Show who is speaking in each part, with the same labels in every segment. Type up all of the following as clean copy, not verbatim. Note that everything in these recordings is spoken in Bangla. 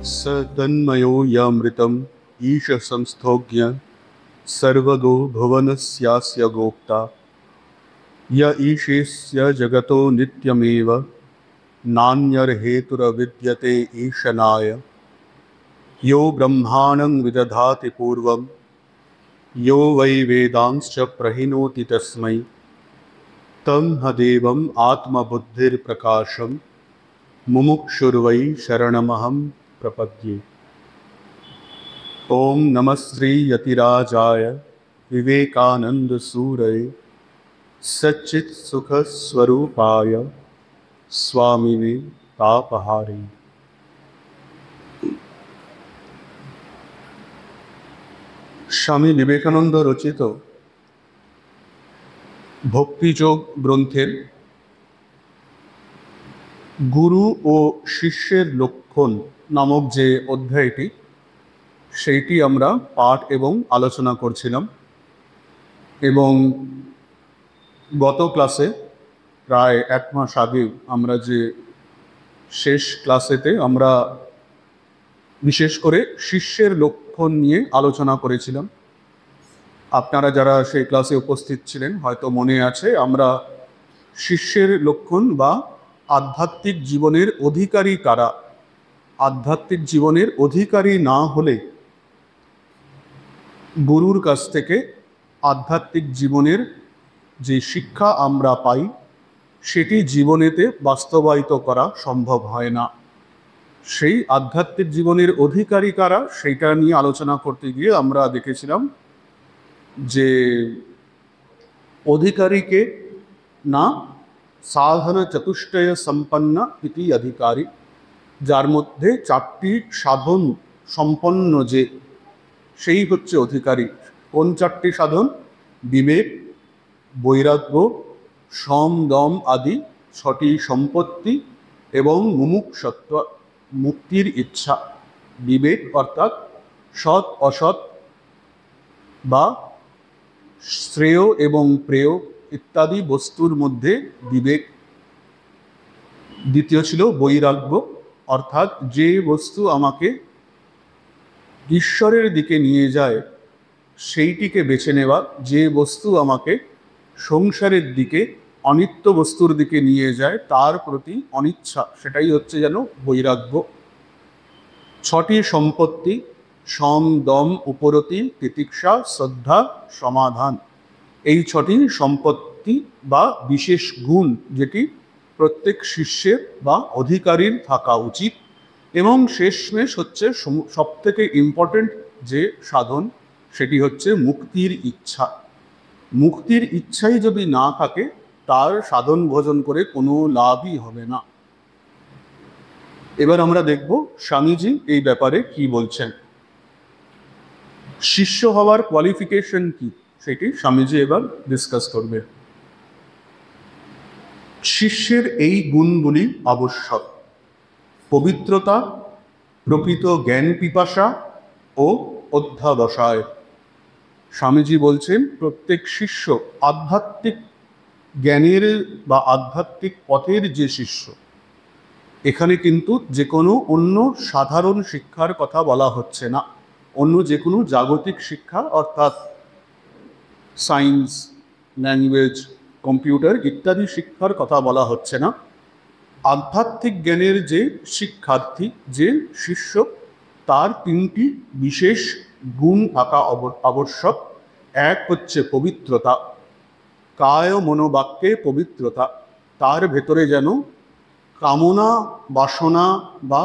Speaker 1: स तन्मयो यमृतम् ईश संस्थोज्ञ सर्वगो भुवनस्यास्य गोप्ता य ईशेस्य जगतो नित्यमेव नान्यर्हेतुरविद्यते ईशनाय यो ब्रह्माणं विदधाति पूर्वं यो वै वेदांश्च प्रहिणोति तस्मै तं ह देवम् आत्मबुद्धिर्प्रकाशं मुमुक्षुर्वै शरणमहं प्रपद्ये। ओम नमः श्री यतिराजाय विवेकानंद सूरये सच्चित् सुख स्वरूपाय स्वामिने तापहारे। স্বামী বিবেকানন্দ রচিত ভক্তিযোগ গ্রন্থের গুরু ও শিষ্যের লক্ষণ নামক যে অধ্যায়টি, সেইটি আমরা পাঠ এবং আলোচনা করছিলাম। এবং গত ক্লাসে প্রায় এক মাস আগে আমরা যে শেষ ক্লাসেতে আমরা বিশেষ করে শিষ্যের লক্ষণ নিয়ে আলোচনা করেছিলাম। আপনারা যারা সেই ক্লাসে উপস্থিত ছিলেন হয়তো মনে আছে, আমরা শিষ্যের লক্ষণ বা আধ্যাত্মিক জীবনের অধিকারী কারা, আধ্যাত্মিক জীবনের অধিকারী না হলে গুরুর কাছ থেকে আধ্যাত্মিক জীবনের যে শিক্ষা আমরা পাই সেটি জীবনেতে বাস্তবায়িত করা সম্ভব হয় না। সেই আধ্যাত্মিক জীবনের অধিকারী কারা সেইটা নিয়ে আলোচনা করতে গিয়ে আমরা দেখেছিলাম যে অধিকারীকে না সাধন চতুষ্টয় সম্পন্ন ইতি অধিকারী, যার মধ্যে চারটি সাধন সম্পন্ন যে, সেই হচ্ছে অধিকারী। কোন চারটি সাধন? বিবেক, বৈরাগ্য, সম দম আদি ছটি সম্পত্তি এবং মুমুক্ষুত্ব মুক্তির ইচ্ছা। বিবেক অর্থাৎ সৎ অসৎ বা শ্রেয় এবং প্রেয় ইত্যাদি বস্তুর মধ্যে বিবেক। দ্বিতীয় ছিল বৈরাগ্য, অর্থাৎ যে বস্তু আমাকে ঈশ্বরের দিকে নিয়ে যায় সেইটিকে বেছে নেওয়া, যে বস্তু আমাকে সংসারের দিকে অনিত্য বস্তুর দিকে নিয়ে যায় তার প্রতি অনিচ্ছা, সেটাই হচ্ছে যেন বৈরাগ্য। ছটি সম্পত্তি সম দম উপরতি তিতিক্ষা শ্রদ্ধা সমাধান, এই ছটি সম্পত্তি বা বিশেষ গুণ যেটি প্রত্যেক শিষ্যের বা অধিকারীর থাকা উচিত। এবং শেষমেশ হচ্ছে সবথেকে ইম্পর্টেন্ট যে সাধন, সেটি হচ্ছে মুক্তির ইচ্ছা। মুক্তির ইচ্ছাই যদি না থাকে তার সাধন ভোজন করে কোনো লাভই হবে না। এবার আমরা দেখব স্বামীজি এই ব্যাপারে কি বলছেন। শিষ্য হওয়ার কোয়ালিফিকেশন কি সেটি স্বামীজি এবার ডিসকাস করবে। শিষ্যের এই গুণগুলি আবশ্যক: পবিত্রতা, প্রকৃত জ্ঞান পিপাসা ও অধ্যাবসায়। স্বামীজি বলছেন প্রত্যেক শিষ্য আধ্যাত্মিক জ্ঞানের বা আধ্যাত্মিক পথের যে শিষ্য, এখানে কিন্তু যে কোনো অন্য সাধারণ শিক্ষার কথা বলা হচ্ছে না, অন্য যে কোনো জাগতিক শিক্ষা অর্থাৎ সায়েন্স, ল্যাঙ্গুয়েজ, কম্পিউটার ইত্যাদি শিক্ষার কথা বলা হচ্ছে না। আধ্যাত্মিক জ্ঞানের যে শিক্ষার্থী, যে শিষ্য, তার তিনটি বিশেষ গুণ থাকা আবশ্যক। এক হচ্ছে পবিত্রতা, কায় মনোবাক্যে পবিত্রতা। তার ভেতরে যেন কামনা, বাসনা বা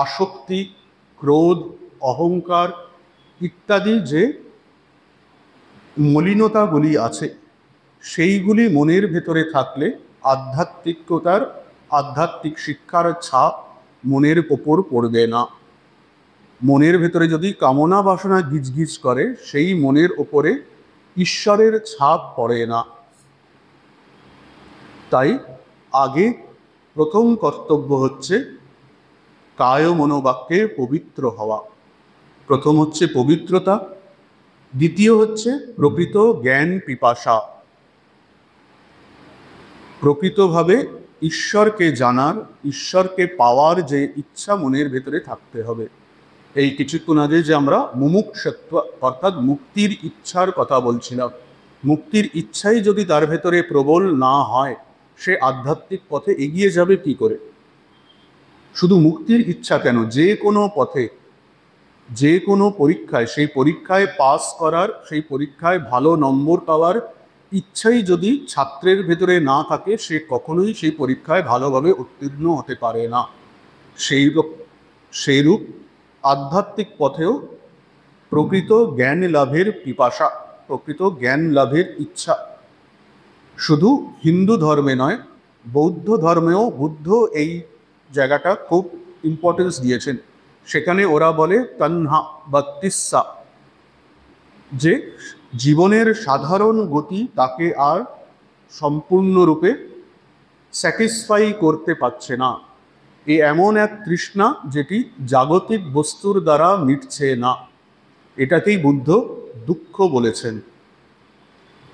Speaker 1: আসক্তি, ক্রোধ, অহংকার ইত্যাদি যে মলিনতাগুলি আছে সেইগুলি মনের ভেতরে থাকলে আধ্যাত্মিকতার, আধ্যাত্মিক শিক্ষার ছাপ মনের ওপর পড়বে না। মনের ভেতরে যদি কামনা বাসনা গিজগিজ করে সেই মনের ওপরে ঈশ্বরের ছাপ পড়ে না। তাই আগে প্রথম কর্তব্য হচ্ছে কায় মনোবাক্যে পবিত্র হওয়া। প্রথম হচ্ছে পবিত্রতা, দ্বিতীয় হচ্ছে প্রকৃত জ্ঞান পিপাসা, প্রকৃতভাবে ঈশ্বরকে জানার, ঈশ্বরকে পাওয়ার যে ইচ্ছা মনের ভেতরে থাকতে হবে। এই কিছুক্ষণ আগে যে আমরা মুমুক্ষুত্ব অর্থাৎ মুক্তির ইচ্ছার কথা বলছিলাম, মুক্তির ইচ্ছাই যদি তার ভেতরে প্রবল না হয়, সে আধ্যাত্মিক পথে এগিয়ে যাবে কি করে? শুধু মুক্তির ইচ্ছা কেন, যে কোনো পথে, যে কোনো পরীক্ষায়, সেই পরীক্ষায় পাস করার, সেই পরীক্ষায় ভালো নম্বর পাওয়ার ইচ্ছাই যদি ছাত্রের ভেতরে না থাকে, সে কখনোই সেই পরীক্ষায় ভালোভাবে উত্তীর্ণ হতে পারে না। সেইরূপ আধ্যাত্মিক পথেও প্রকৃত জ্ঞান লাভের পিপাসা, প্রকৃত জ্ঞান লাভের ইচ্ছা শুধু হিন্দু ধর্মে নয়, বৌদ্ধ ধর্মেও বুদ্ধ এই জায়গাটা খুব ইম্পর্টেন্স দিয়েছেন। সেখানে ওরা বলে তন্হা বা তিস্সা, যে জীবনের সাধারণ গতি তাকে আর সম্পূর্ণরূপে স্যাটিসফাই করতে পারছে না। এ এমন এক তৃষ্ণা যেটি জাগতিক বস্তুর দ্বারা মিটছে না। এটাকেই বুদ্ধ দুঃখ বলেছেন।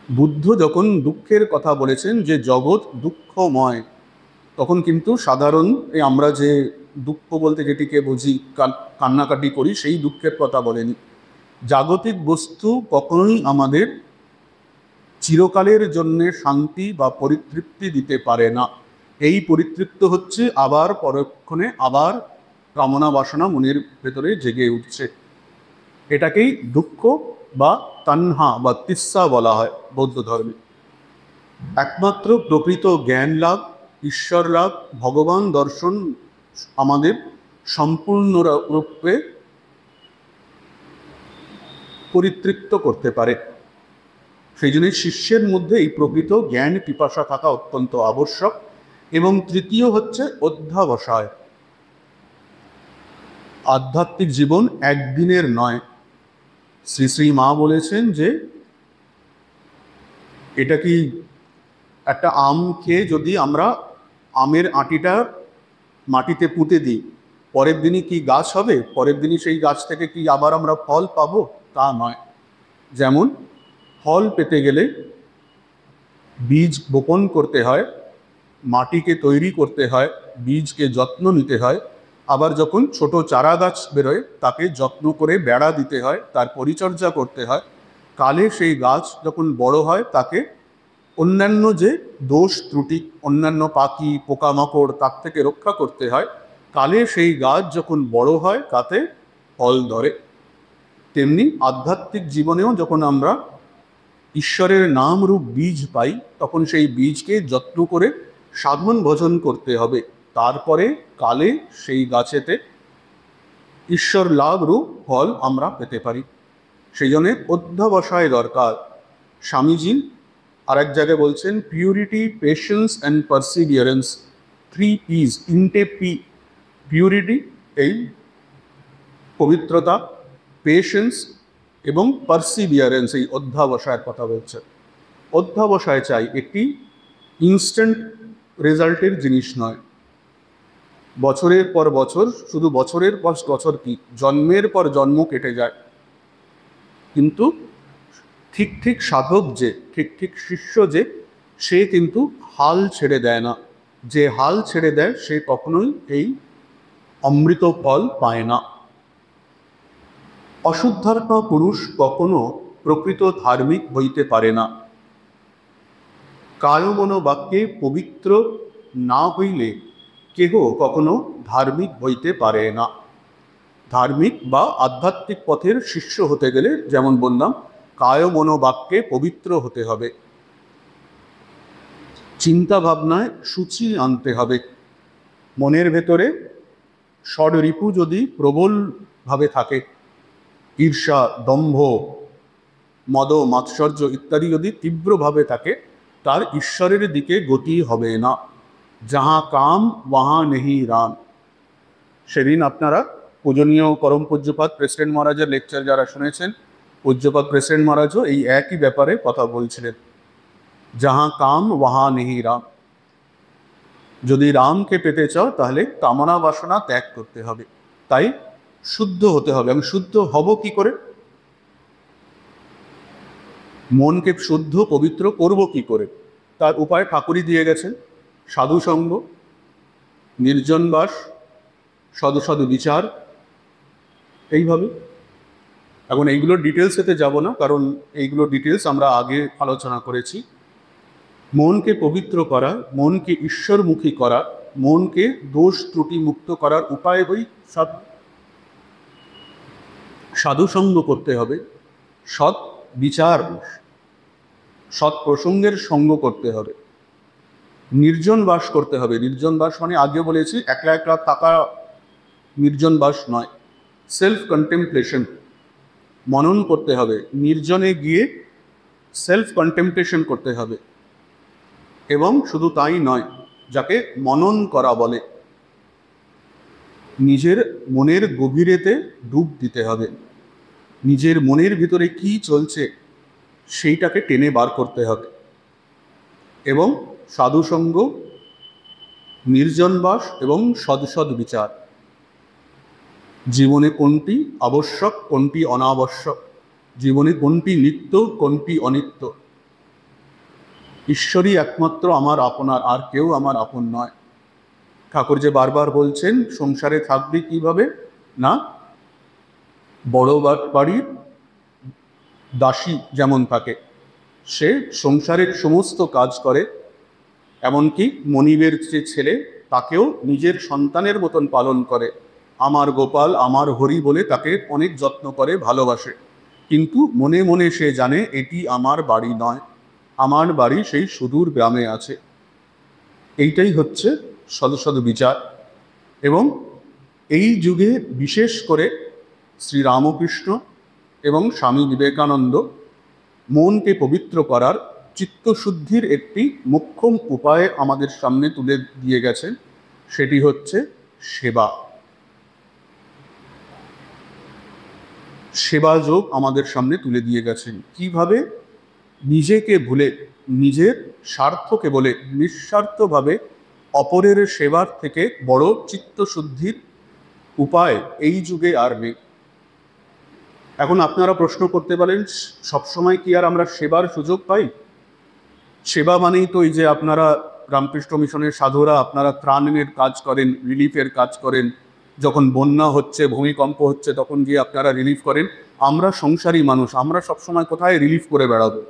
Speaker 1: বুদ্ধ যখন দুঃখের কথা বলেছেন যে জগৎ দুঃখময়, তখন কিন্তু সাধারণ আমরা যে দুঃখ বলতে যেটিকে বুঝি, কান্নাকাটি করি, সেই দুঃখের কথা বলেনি। জাগতিক বস্তু কখনোই আমাদের চিরকালের জন্য শান্তি বা পরিতৃপ্তি দিতে পারে না। এই পরিতৃপ্ত হচ্ছে আবার পরক্ষণে আবার কামনা বাসনা মনের ভেতরে জেগে উঠছে। এটাকেই দুঃখ বা তান্হা বা তিস্সা বলা হয় বৌদ্ধ ধর্মে। একমাত্র প্রকৃত জ্ঞান লাভ, ঈশ্বর লাভ, ভগবান দর্শন আমাদের সম্পূর্ণরূপে পরিতৃপ্ত করতে পারে। সেই জন্য শিষ্যের মধ্যে এই প্রকৃত জ্ঞান পিপাসা থাকা অত্যন্ত আবশ্যক। এবং তৃতীয় হচ্ছে অধ্যাবসায়। আধ্যাত্মিক জীবন একদিনের নয়। শ্রী শ্রী মা বলেছেন যে এটা কি একটা আম খেয়ে যদি আমরা আমের আঁটিটা মাটিতে পুঁতে দিই, পরের দিনই কি গাছ হবে? পরের দিনই সেই গাছ থেকে কি আবার আমরা ফল পাবো? তা নয়। যেমন ফল পেতে গেলে বীজ বপন করতে হয়, মাটিকে তৈরি করতে হয়, বীজকে যত্ন নিতে হয়, আবার যখন ছোট চারা গাছ বেরোয় তাকে যত্ন করে বেড়া দিতে হয়, তার পরিচর্যা করতে হয়। কালে সেই গাছ যখন বড় হয় তাকে অন্যান্য যে দোষ ত্রুটি, অন্যান্য পাখি পোকামাকড় তার থেকে রক্ষা করতে হয়। কালে সেই গাছ যখন বড় হয় তাতে ফল ধরে। তেমনি আধ্যাত্মিক জীবনেও যখন আমরা ঈশ্বরের নাম রূপ বীজ পাই, তখন সেই বীজকে যত্ন করে সাধন ভজন করতে হবে। তারপরে কালে সেই গাছেতে ঈশ্বর লাভ রূপ ফল আমরা পেতে পারি। সেই জন্যে অধ্যবসায় দরকার। স্বামীজি আর এক জায়গায় বলছেন purity, patience and perseverance, 3 P's, 3টে পি। পিউরিটি এই পবিত্রতা, পেশেন্স এবং পারসিভিয়ারেন্স এই অধ্যাবসায়ের কথা বলছে। অধ্যাবসায় চাই, একটি ইনস্ট্যান্ট রেজাল্টের জিনিস নয়। বছরের পর বছর, শুধু বছরের পর বছর কি, জন্মের পর জন্ম কেটে যায়, কিন্তু ঠিক ঠিক সাধক যে, ঠিক ঠিক শিষ্য যে, সে কিন্তু হাল ছেড়ে দেয় না। যে হাল ছেড়ে দেয় সে কখনোই এই অমৃত ফল পায় না। অশুদ্ধাত্মা পুরুষ কখনো প্রকৃত ধার্মিক হইতে পারে না। কায় মনোবাক্যে পবিত্র না হইলে কেহ কখনো ধার্মিক হইতে পারে না। ধার্মিক বা আধ্যাত্মিক পথের শিষ্য হতে গেলে যেমন বললাম, কায় মনোবাক্যে পবিত্র হতে হবে, চিন্তা ভাবনায় সূচি আনতে হবে। মনের ভেতরে ষড়রিপু যদি প্রবলভাবে থাকে, ঈর্ষা, দম্ভ, মদ মাৎসর্য ইত্যাদি যদি তীব্রভাবে থাকে, তার ঈশ্বরের দিকে গতি হবে না। যাহা কাম ওয়াহা নেহি রাম। সেদিন আপনারা পূজনীয় পরম পূজ্যপাদ প্রেসিডেন্ট মহারাজের লেকচার যারা শুনেছেন, পূজ্যপাদ প্রেসিডেন্ট মহারাজও এই একই ব্যাপারে কথা বলছিলেন, যাহা কাম ওয়াহা নেহি রাম। যদি রামকে পেতে চাও তাহলে কামনা বাসনা ত্যাগ করতে হবে, তাই শুদ্ধ হতে হবে। আমি শুদ্ধ হব কি করে? মনকে শুদ্ধ পবিত্র করব কি করে? তার উপায় ঠাকুরই দিয়ে গেছেন। সাধুসঙ্গ, নির্জনবাস, সাধু সাধু বিচার, এইভাবে। এখন এইগুলোর ডিটেলসেতে যাব না, কারণ এইগুলোর ডিটেলস আমরা আগে আলোচনা করেছি। মনকে পবিত্র করা, মনকে ঈশ্বরমুখী করা, মনকে দোষ ত্রুটি মুক্ত করার উপায় হই সাধুসঙ্গ করতে হবে, সৎ বিচার, সৎ প্রসঙ্গের সঙ্গ করতে হবে, নির্জন বাস করতে হবে। নির্জন বাস মানে আগে বলেছি একলা একলা থাকা নির্জন বাস নয়, সেলফ কন্টেম্পলেশন, মনন করতে হবে, নির্জনে গিয়ে সেলফ কন্টেম্পলেশন করতে হবে। এবং শুধু তাই নয়, যাকে মনন করা বলে, নিজের মনের গভীরেতে ডুব দিতে হবে, নিজের মনের ভিতরে কি চলছে সেইটাকে টেনে বার করতে হবে। এবং সাধুসঙ্গ, নির্জনবাস এবং সৎ বিচার, জীবনে কোনটি আবশ্যক কোনটি অনাবশ্যক, জীবনে কোনটি নিত্য কোনটি অনিত্য। ঈশ্বরই একমাত্র আমার আপনার, আর কেউ আমার আপন নয়। ঠাকুর যে বারবার বলছেন সংসারে থাকবে কিভাবে না, বড় বাড়ির দাসী যেমন থাকে, সে সংসারের সমস্ত কাজ করে, এমনকি মনিবের যে ছেলে তাকেও নিজের সন্তানের মতন পালন করে, আমার গোপাল আমার হরি বলে তাকে অনেক যত্ন করে, ভালোবাসে। কিন্তু মনে মনে সে জানে এটি আমার বাড়ি নয়, আমার বাড়ি সেই সুদূর গ্রামে আছে। এইটাই হচ্ছে সৎ বিচার। এবং এই যুগে বিশেষ করে শ্রীরামকৃষ্ণ এবং স্বামী বিবেকানন্দ মনকে পবিত্র করার, চিত্তশুদ্ধির একটি মোক্ষম উপায় আমাদের সামনে তুলে দিয়ে গেছেন, সেটি হচ্ছে সেবা। সেবা যোগ আমাদের সামনে তুলে দিয়ে গেছেন। কিভাবে নিজেকে ভুলে, নিজের স্বার্থকে বলে নিঃস্বার্থভাবে অপরের সেবার থেকে বড় চিত্তশুদ্ধির উপায় এই যুগে আর নেই। এখন আপনারা প্রশ্ন করতে পারেন, সবসময় কি আর আমরা সেবার সুযোগ পাই? সেবা মানেই তো এই যে আপনারা রামকৃষ্ণ মিশনের সাধুরা আপনারা ত্রাণের কাজ করেন, রিলিফের কাজ করেন, যখন বন্যা হচ্ছে ভূমিকম্প হচ্ছে তখন গিয়ে আপনারা রিলিফ করেন। আমরা সংসারী মানুষ, আমরা সবসময় কোথায় রিলিফ করে বেড়াবো?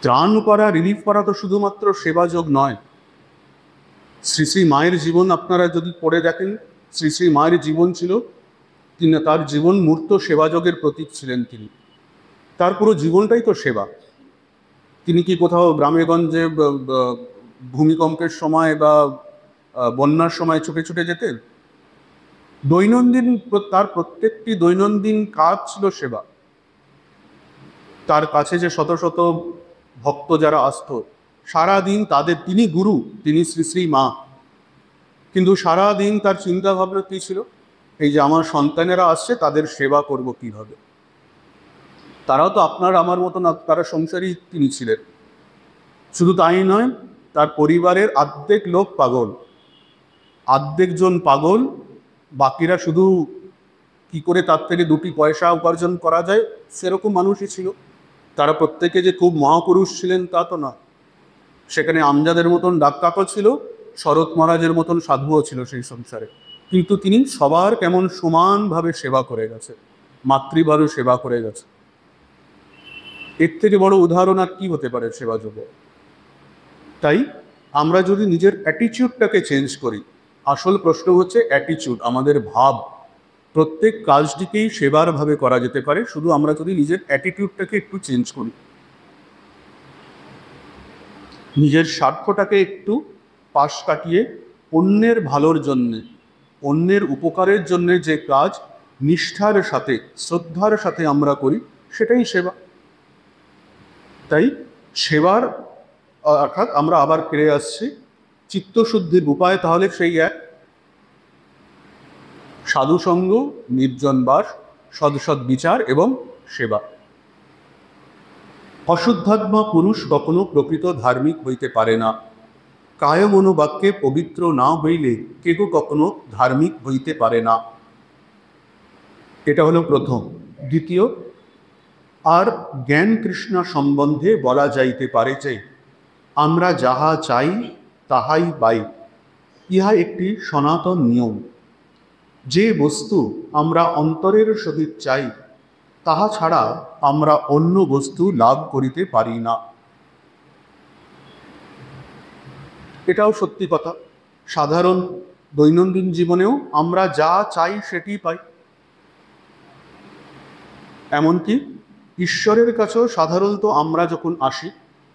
Speaker 1: ত্রাণ করা, রিলিফ করা তো শুধুমাত্র সেবাযোগ নয়। শ্রী শ্রী মায়ের জীবন আপনারা যদি পড়ে দেখেন, শ্রী শ্রী মায়ের জীবন ছিল, তিনি তার জীবন মূর্ত সেবাযোগের প্রতীক ছিলেন। তিনি তার পুরো জীবনটাই তো সেবা। তিনি কি কোথাও গ্রামেগঞ্জে ভূমিকম্পের সময় বা বন্যার সময় ছুটে ছুটে যেতেন? দৈনন্দিন তার প্রত্যেকটি দৈনন্দিন কাজ ছিল সেবা। তার কাছে যে শত শত ভক্ত যারা আসত, সারাদিন তাদের, তিনি গুরু, তিনি শ্রী শ্রী মা, কিন্তু সারাদিন তার চিন্তা ভাবনা কী ছিল? এই যে আমার সন্তানেরা আসছে তাদের সেবা করব কিভাবে। তারাও তো আপনার আমার মতন, তারা সংসারী তিনি ছিলেন। শুধু তাই নয়, তার পরিবারের অর্ধেক লোক পাগল, অর্ধেকজন পাগল, বাকিরা শুধু কি করে তার থেকে দুটি পয়সা উপার্জন করা যায় সেরকম মানুষই ছিল। তারা প্রত্যেকে যে খুব মহাপুরুষ ছিলেন তা তো না। সেখানে আমজাদের মতন ডাক্তারও ছিল, শরৎ মহারাজের মতন সাধুও ছিল সেই সংসারে। কিন্তু তিনি সবার কেমন সমানভাবে সেবা করে গেছে, মাতৃভাবে সেবা করে গেছে। এর থেকে বড় উদাহরণ আর কি হতে পারে সেবাযোগে? তাই আমরা যদি নিজের অ্যাটিটিউডটাকে চেঞ্জ করি, আসল প্রশ্ন হচ্ছে অ্যাটিটিউড, আমাদের ভাব। প্রত্যেক কাজটিকেই সেবার ভাবে করা যেতে পারে, শুধু আমরা যদি নিজের অ্যাটিটিউডটাকে একটু চেঞ্জ করি, নিজের স্বার্থটাকে একটু পাশ কাটিয়ে অন্যের ভালোর জন্যে, অন্যের উপকারের জন্যে যে কাজ নিষ্ঠার সাথে শ্রদ্ধার সাথে আমরা করি, সেটাই সেবা। তাই সেবার অর্থাৎ আমরা আবার ফিরে আসছি চিত্তশুদ্ধির উপায়, তাহলে সেই এক, সাধুসঙ্গ, নির্জনবাস, সৎ বিচার এবং সেবা। অশুদ্ধাত্মা পুরুষ কখনো প্রকৃত ধার্মিক হইতে পারে না, কায় মনোবাক্যে পবিত্র না হইলে কেহ কখনো ধার্মিক হইতে পারে না। এটা হলো প্রথম। দ্বিতীয়, আর জ্ঞান কৃষ্ণ সম্বন্ধে বলা যাইতে পারে যে আমরা যাহা চাই তাহাই পাই, ইহা একটি সনাতন নিয়ম। যে বস্তু আমরা অন্তরের সহিত চাই, তাহা ছাড়া আমরা অন্য বস্তু লাভ করিতে পারি না। এটাও সত্যি কথা। সাধারণ দৈনন্দিন জীবনেও আমরা যা চাই সেটি পাই। এমনকি ঈশ্বরের কাছেও সাধারণত আমরা যখন আসি,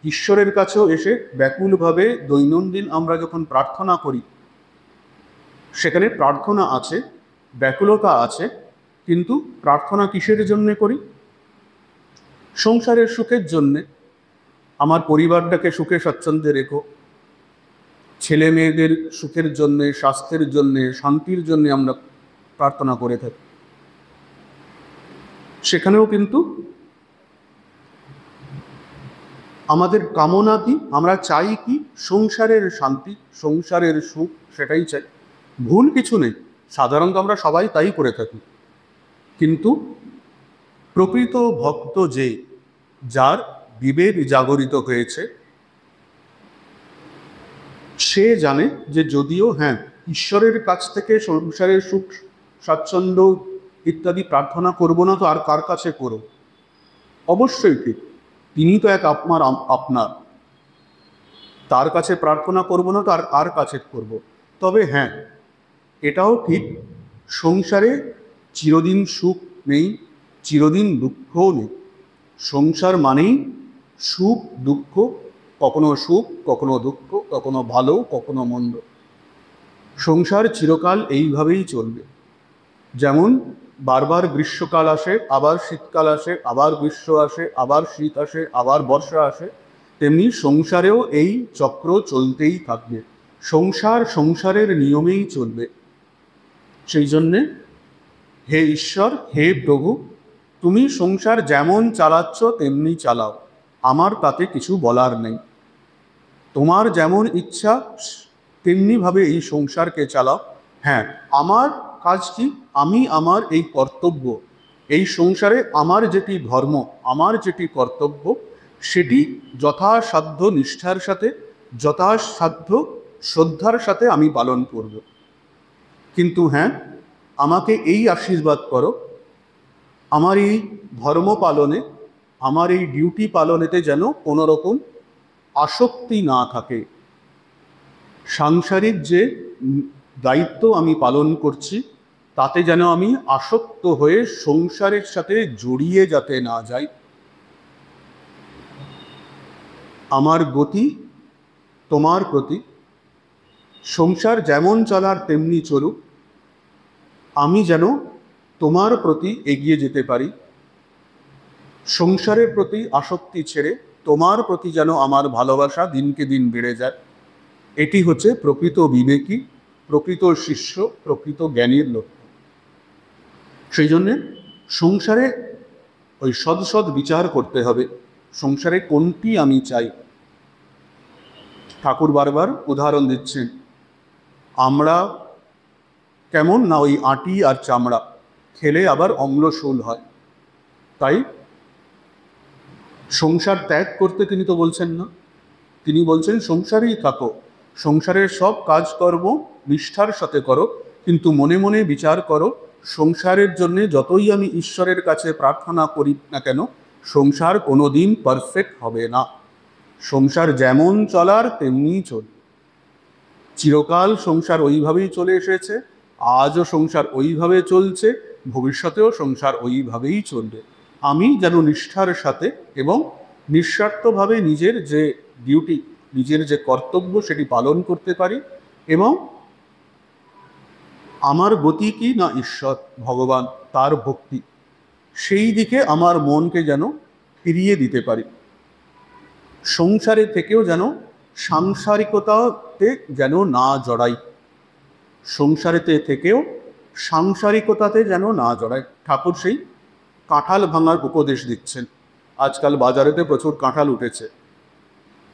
Speaker 1: ঈশ্বরের কাছেও এসে ব্যাকুলভাবে দৈনন্দিন আমরা যখন প্রার্থনা করি, সেখানে প্রার্থনা আছে, ব্যাকুলতা আছে, কিন্তু প্রার্থনা কিসের জন্যে করি? সংসারের সুখের জন্যে। আমার পরিবারটাকে সুখে স্বাচ্ছন্দ্যে রেখো, ছেলে মেয়েদের সুখের জন্যে, স্বাস্থ্যের জন্যে, শান্তির জন্যে আমরা প্রার্থনা করে থাকি। সেখানেও কিন্তু আমাদের কামনা কি? আমরা চাই কি? সংসারের শান্তি, সংসারের সুখ, সেটাই চাই। ভুল কিছু নেই, সাধারণত আমরা সবাই তাই করে থাকি। কিন্তু প্রকৃত ভক্ত যে, যার বিবেক জাগরিত হয়েছে, সে জানে যে যদিও হ্যাঁ, ঈশ্বরের কাছ থেকে সংসারের সুখ স্বাচ্ছন্দ্য ইত্যাদি প্রার্থনা করব না তো আর কার কাছে করব? অবশ্যই ঠিক, তিনি তো এক আপনার, তার কাছে প্রার্থনা করব না তো আর কার কাছে করব? তবে হ্যাঁ, এটাও ঠিক, সংসারে চিরদিন সুখ নেই, চিরদিন দুঃখও নেই। সংসার মানেই সুখ দুঃখ, কখনো সুখ কখনো দুঃখ, কখনো ভালো কখনো মন্দ। সংসার চিরকাল এইভাবেই চলবে। যেমন বারবার গ্রীষ্মকাল আসে, আবার শীতকাল আসে, আবার গ্রীষ্ম আসে, আবার শীত আসে, আবার বর্ষা আসে, তেমনি সংসারেও এই চক্র চলতেই থাকবে। সংসার সংসারের নিয়মেই চলবে। সেই জন্যে হে ঈশ্বর, হে প্রভু, তুমি সংসার যেমন চালাচ্ছ তেমনি চালাও, আমার তাতে কিছু বলার নেই। তোমার যেমন ইচ্ছা তেমনিভাবে এই সংসারকে চালাও। হ্যাঁ, আমার কাজ কি? আমি আমার এই কর্তব্য, এই সংসারে আমার যেটি ধর্ম, আমার যেটি কর্তব্য, সেটি যথাসাধ্য নিষ্ঠার সাথে, যথাসাধ্য শ্রদ্ধার সাথে আমি পালন করব। কিন্তু হ্যাঁ, আমাকে এই আশীর্বাদ করো, আমার এই ধর্ম পালনে, আমার এই ডিউটি পালনেতে যেন কোনো রকম আসক্তি না থাকে। সাংসারিক যে দায়িত্ব আমি পালন করছি, তাতে যেন আমি আসক্ত হয়ে সংসারের সাথে জড়িয়ে যাতে না যাই। আমার গতি তোমার প্রতি, সংসার যেমন চলার তেমনি চলুক, আমি যেন তোমার প্রতি এগিয়ে যেতে পারি। সংসারের প্রতি আসক্তি ছেড়ে তোমার প্রতি যেন আমার ভালোবাসা দিনকে দিন বেড়ে যায়। এটি হচ্ছে প্রকৃত বিবেকী, প্রকৃত শিষ্য, প্রকৃত জ্ঞানীর লক্ষ্য। সেই জন্যে সংসারে ওই সৎ সৎ বিচার করতে হবে, সংসারে কোনটি আমি চাই। ঠাকুর বারবার উদাহরণ দিচ্ছেন, আমরা কেমন না ওই আঁটি আর চামড়া, খেলে আবার অম্লশূল হয়। তাই সংসার ত্যাগ করতে তিনি তো বলছেন না, তিনি বলছেন সংসারেই থাকো, সংসারের সব কাজকর্ম নিষ্ঠার সাথে করো, কিন্তু মনে মনে বিচার করো, সংসারের জন্যে যতই আমি ঈশ্বরের কাছে প্রার্থনা করি না কেন, সংসার কোনোদিন পারফেক্ট হবে না। সংসার যেমন চলার তেমনি চলবে। চিরকাল সংসার ওইভাবেই চলে এসেছে, আজও সংসার ওইভাবে চলছে, ভবিষ্যতেও সংসার ওইভাবেই চলবে। আমি যেন নিষ্ঠার সাথে এবং নিঃস্বার্থভাবে নিজের যে ডিউটি, নিজের যে কর্তব্য, সেটি পালন করতে পারি, এবং আমার গতি কি না ঈশ্বর ভগবান, তার ভক্তি, সেই দিকে আমার মনকে যেন ফিরিয়ে দিতে পারি। সংসারে থেকেও যেন সাংসারিকতাতে যেন না জড়াই, সংসারেতে থেকেও সাংসারিকতাতে যেন না জড়াই। ঠাকুর সেই কাঁঠাল ভাঙার উপদেশ দিচ্ছেন। আজকাল বাজারেতে প্রচুর কাঁঠাল উঠেছে।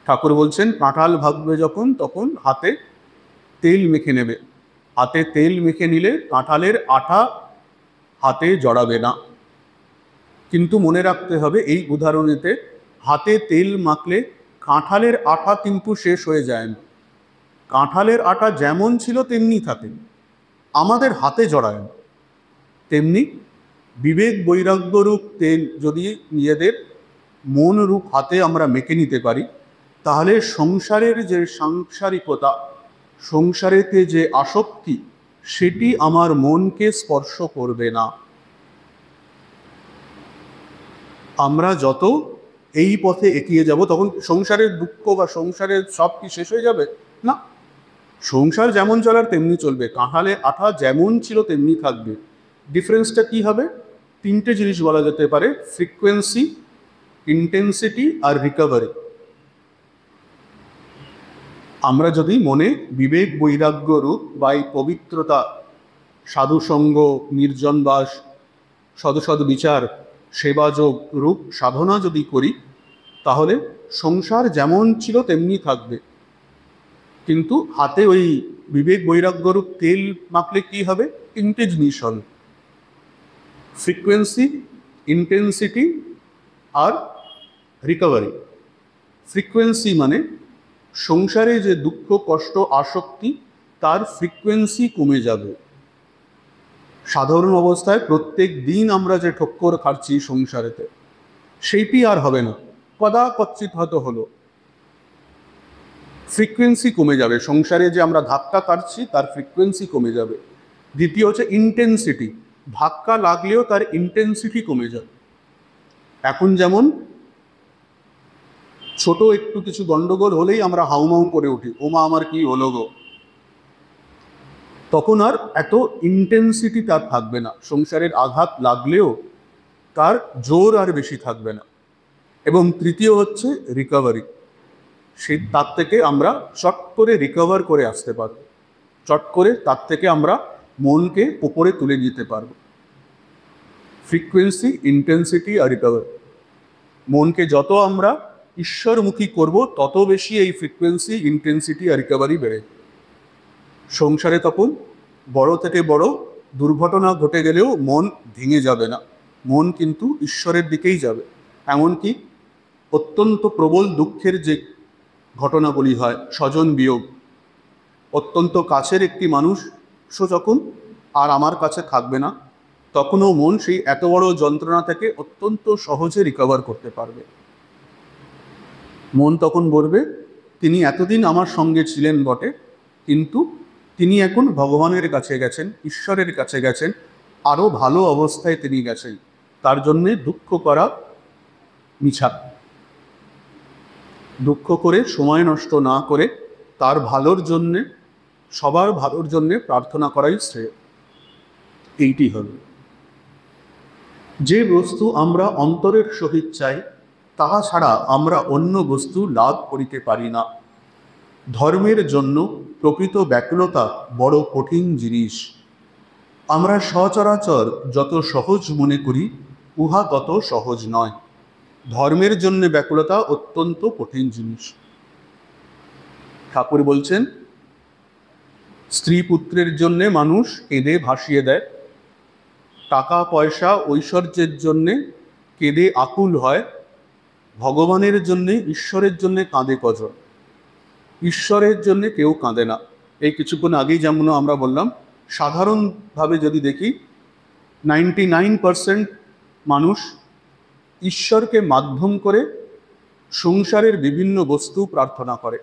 Speaker 1: ঠাকুর বলছেন, কাঁঠাল ভাঙবে যখন, তখন হাতে তেল মেখে নেবে। হাতে তেল মেখে নিলে কাঁঠালের আঠা হাতে জড়াবে না। কিন্তু মনে রাখতে হবে, এই উদাহরণেতে হাতে তেল মাখলে কাঁঠালের আঠা কিন্তু শেষ হয়ে যায় না, কাঁঠালের আঠা যেমন ছিল তেমনি থাকে। আমাদের হাতে জড়ায় না, তেমনি বিবেক বৈরাগ্য রূপ তেল যদি নিজেদের মন রূপ হাতে আমরা মেখে নিতে পারি, তাহলে সংসারের যে সাংসারিকতা, সংসারেতে যে আসক্তি, সেটি আমার মনকে স্পর্শ করবে না। আমরা যত এই পথে এগিয়ে যাব, তখন সংসারের দুঃখ বা সংসারের সব কি শেষ হয়ে যাবে? না, সংসার যেমন চলার তেমনি চলবে, কাঁঠালে আঠা যেমন ছিল তেমনি থাকবে। ডিফারেন্সটা কি হবে? তিনটে জিনিস বলা যেতে পারে: ফ্রিকোয়েন্সি, ইন্টেন্সিটি আর রিকভারি। আমরা যদি মনে বিবেক বৈরাগ্য রূপ বা এই পবিত্রতা, সাধুসঙ্গ, নির্জনবাস, সদসদ বিচার, সেবাযোগ রূপ সাধনা যদি করি, তাহলে সংসার যেমন ছিল তেমনি থাকবে, কিন্তু হাতে ওই বিবেক বৈরাগ্য রূপ তেল মাখলে কি হবে? তিনটে জিনিস হবে: ফ্রিকোয়েন্সি, ইন্টেন্সিটি আর রিকভারি। ফ্রিকোয়েন্সি মানে সংসারে যে দুঃখ, কষ্ট, আসক্তি, তার ফ্রিকোয়েন্সি কমে যাবে। সাধারণ অবস্থায় প্রত্যেক দিন আমরা যে ঠক্কর খাচ্ছি সংসারেতে, সেইটি আর হবে না, কদাকচ্ছিত হয়তো হলো। ফ্রিকোয়েন্সি কমে যাবে, সংসারে যে আমরা ধাক্কা কাটছি তার ফ্রিকোয়েন্সি কমে যাবে। দ্বিতীয় হচ্ছে ইন্টেন্সিটি, ধাক্কা লাগলেও তার ইন্টেন্সিটি কমে যাবে। এখন যেমন ছোট একটু কিছু গন্ডগোল হলেই আমরা হাউমাউ করে উঠি, ওমা আমার কি হলো গো, তখন আর এত ইন্টেন্সিটি তার থাকবে না। সংসারের আঘাত লাগলেও তার জোর আর বেশি থাকবে না। এবং তৃতীয় হচ্ছে রিকভারি, সেই তার থেকে আমরা চট করে রিকভার করে আসতে পারব, চট করে তার থেকে আমরা মনকে উপরে তুলে দিতে পারব। ফ্রিকোয়েন্সি, ইন্টেন্সিটি আর রিকভারি। মনকে যত আমরা ঈশ্বরমুখী করব, তত বেশি এই ফ্রিকোয়েন্সি, ইন্টেন্সিটি আর রিকভারি বেড়ে। সংসারে তখন বড় থেকে বড় দুর্ঘটনা ঘটে গেলেও মন ভেঙে যাবে না, মন কিন্তু ঈশ্বরের দিকেই যাবে। এমনকি অত্যন্ত প্রবল দুঃখের যে ঘটনাগুলি হয়, স্বজন বিয়োগ, অত্যন্ত কাছের একটি মানুষও যখন আর আমার কাছে থাকবে না, তখনও মন সেই এত বড় যন্ত্রণা থেকে অত্যন্ত সহজে রিকভার করতে পারবে। মন তখন বলবে, তিনি এতদিন আমার সঙ্গে ছিলেন বটে, কিন্তু তিনি এখন ভগবানের কাছে গেছেন, ঈশ্বরের কাছে গেছেন, আরও ভালো অবস্থায় তিনি গেছেন, তার জন্যে দুঃখ করা মিছা। দুঃখ করে সময় নষ্ট না করে তার ভালোর জন্যে, সবার ভালোর জন্যে প্রার্থনা করাই শ্রেয়। এইটি হবে। যে বস্তু আমরা অন্তরের সহিত চাই, তাহা ছাড়া আমরা অন্য বস্তু লাভ করিতে পারি না। ধর্মের জন্য প্রকৃত ব্যাকুলতা বড় কঠিন জিনিস। আমরা সচরাচর যত সহজ মনে করি, উহা তত সহজ নয়। ধর্মের জন্য ব্যাকুলতা অত্যন্ত কঠিন জিনিস। ঠাকুর বলছেন, স্ত্রী পুত্রের জন্যে মানুষ কেঁদে ভাসিয়ে দেয়, টাকা পয়সা ঐশ্বর্যের জন্যে কেঁদে আকুল হয়, ভগবানের জন্যে, ঈশ্বরের জন্যে কাঁদে কজন? ঈশ্বরের জন্যে কেউ কাঁদে না। এই কিছুক্ষণ আগেই যেমন আমরা বললাম, সাধারণভাবে যদি দেখি 99% মানুষ ঈশ্বরকে মাধ্যম করে সংসারের বিভিন্ন বস্তু প্রার্থনা করে।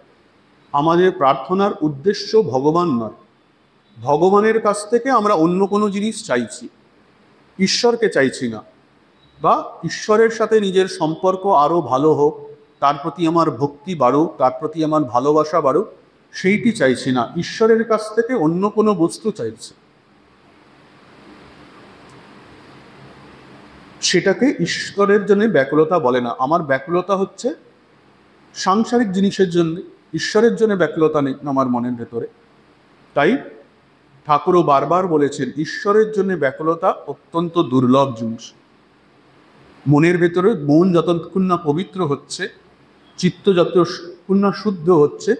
Speaker 1: আমাদের প্রার্থনার উদ্দেশ্য ভগবান নয়, ভগবানের কাছ থেকে আমরা অন্য কোনো জিনিস চাইছি, ঈশ্বরকে চাইছি না। বা ঈশ্বরের সাথে নিজের সম্পর্ক আরও ভালো হোক, তার প্রতি আমার ভক্তি বাড়ুক, তার প্রতি আমার ভালোবাসা বাড়ুক, সেইটি চাইছি না, ঈশ্বরের কাছ থেকে অন্য কোনো বস্তু চাইছি। সেটাকে ঈশ্বরের জন্য ব্যাকুলতা বলে না। আমার ব্যাকুলতা হচ্ছে সাংসারিক জিনিসের জন্য, ঈশ্বরের জন্য ব্যাকুলতা নেই আমার মনের ভেতরে। তাই ঠাকুরও বারবার বলেছেন, ঈশ্বরের জন্য ব্যাকুলতা অত্যন্ত দুর্লভ জিনিস। মনের ভেতরে মন যতক্ষণ না পবিত্র হচ্ছে, চিত্ত যতক্ষণ না শুদ্ধ হচ্ছে,